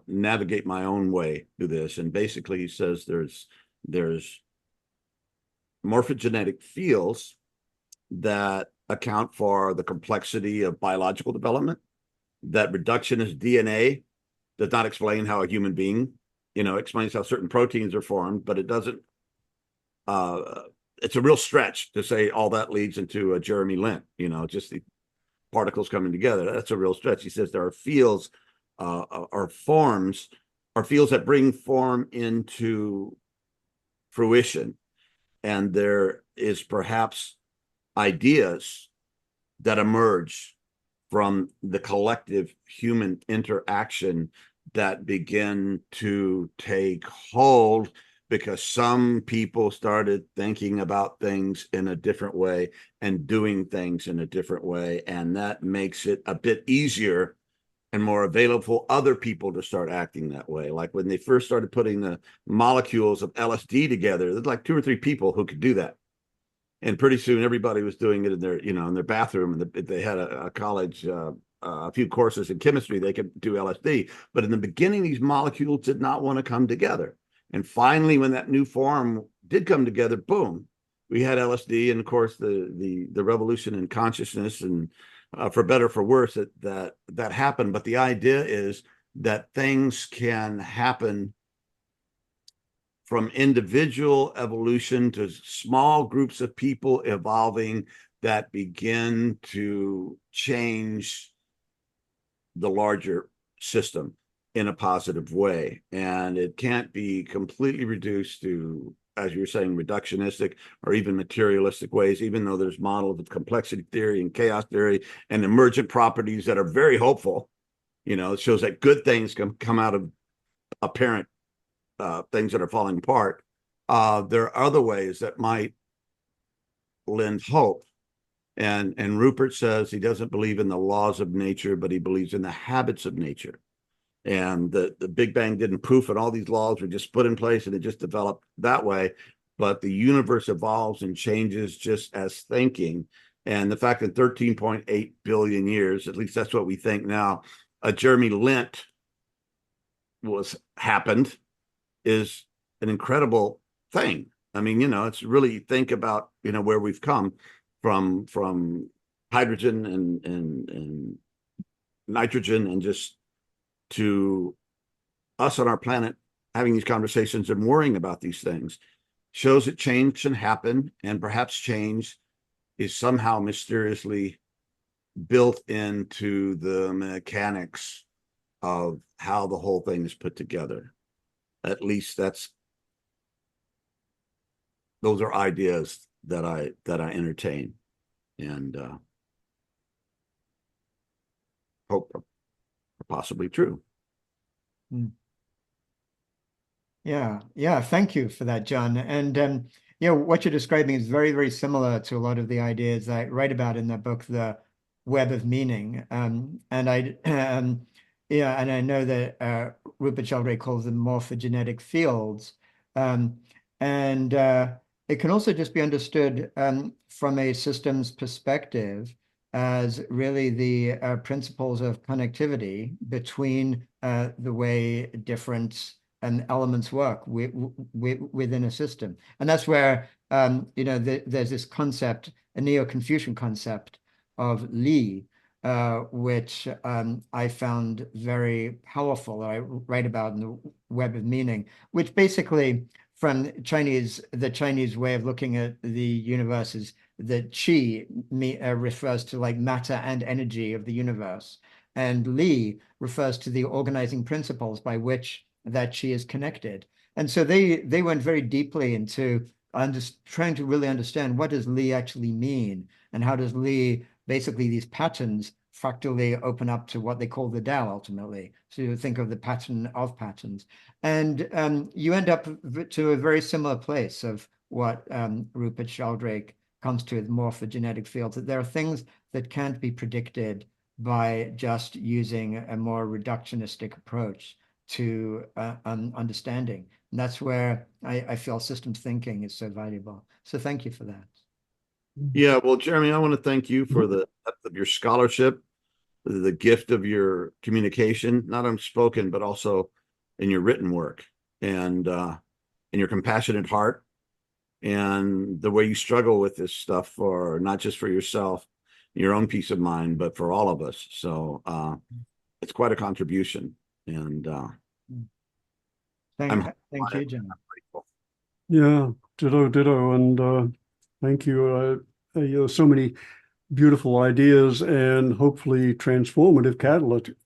navigate my own way through this. And basically he says there's morphogenetic fields that account for the complexity of biological development, that reductionist DNA does not explain how a human being, explains how certain proteins are formed, but it doesn't, it's a real stretch to say all that leads into a Jeremy Lent, just the particles coming together. That's a real stretch. He says there are fields, or forms, or fields that bring form into fruition. And there is perhaps ideas that emerge from the collective human interaction that begin to take hold because some people started thinking about things in a different way and doing things in a different way. And that makes it a bit easier and more available for other people to start acting that way. Like when they first started putting the molecules of LSD together, there's like 2 or 3 people who could do that. And pretty soon everybody was doing it in their, in their bathroom. And they had a college, a few courses in chemistry, they could do LSD. But in the beginning, these molecules did not want to come together. And finally, when that new form did come together, boom, we had LSD. And of course, the revolution in consciousness, and for better or for worse, that happened. But the idea is that things can happen from individual evolution to small groups of people evolving that begin to change the larger system in a positive way. And it can't be completely reduced to, as you're saying, reductionistic or even materialistic ways, even though there's models of complexity theory and chaos theory and emergent properties that are very hopeful. It shows that good things can come out of apparent things that are falling apart. There are other ways that might lend hope. And Rupert says he doesn't believe in the laws of nature, but he believes in the habits of nature. And the Big Bang didn't poof, and all these laws were just put in place and it just developed that way. But the universe evolves and changes just as thinking. And the fact that 13.8 billion years, at least that's what we think now, Jeremy Lent happened is an incredible thing. I mean, it's really think about, where we've come from hydrogen and nitrogen, and just to us on our planet having these conversations and worrying about these things shows that change can happen, and perhaps change is somehow mysteriously built into the mechanics of how the whole thing is put together. At least those are ideas that I entertain and hope are possibly true. Yeah. Thank you for that, John. And what you're describing is very, very similar to a lot of the ideas I write about in the book, The Web of Meaning. And I know that Rupert Sheldrake calls them morphogenetic fields. And it can also just be understood from a systems perspective as really the principles of connectivity between the way different elements work within a system. And that's where, there's this concept, a Neo-Confucian concept of Li, which I found very powerful. I write about in The Web of Meaning, which basically, from the Chinese way of looking at the universe, is that qi refers to like matter and energy of the universe, and Li refers to the organizing principles by which that qi is connected. And so they went very deeply into trying to really understand, what does Li actually mean, and how does Li, basically these patterns, fractally open up to what they call the Tao ultimately. So you think of the pattern of patterns. And you end up to a very similar place of what Rupert Sheldrake comes to with morphogenetic fields, that there are things that can't be predicted by just using a more reductionistic approach to understanding. And that's where I feel systems thinking is so valuable. So thank you for that. Yeah, well, Jeremy, I want to thank you for the depth of your scholarship the gift of your communication, not unspoken, but also in your written work, and in your compassionate heart, and the way you struggle with this stuff, for not just for yourself, your own peace of mind, but for all of us. So it's quite a contribution, and Thank you, John. grateful. Yeah, ditto. And thank you. So many beautiful ideas and hopefully transformative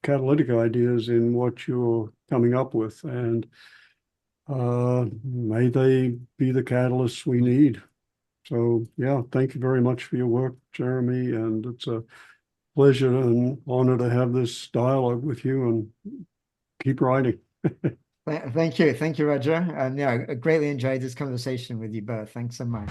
catalytic ideas in what you're coming up with. And may they be the catalysts we need. So, yeah, thank you very much for your work, Jeremy. And it's a pleasure and honor to have this dialogue with you, and keep writing. Thank you. Thank you, Roger. Yeah, I greatly enjoyed this conversation with you both. Thanks so much.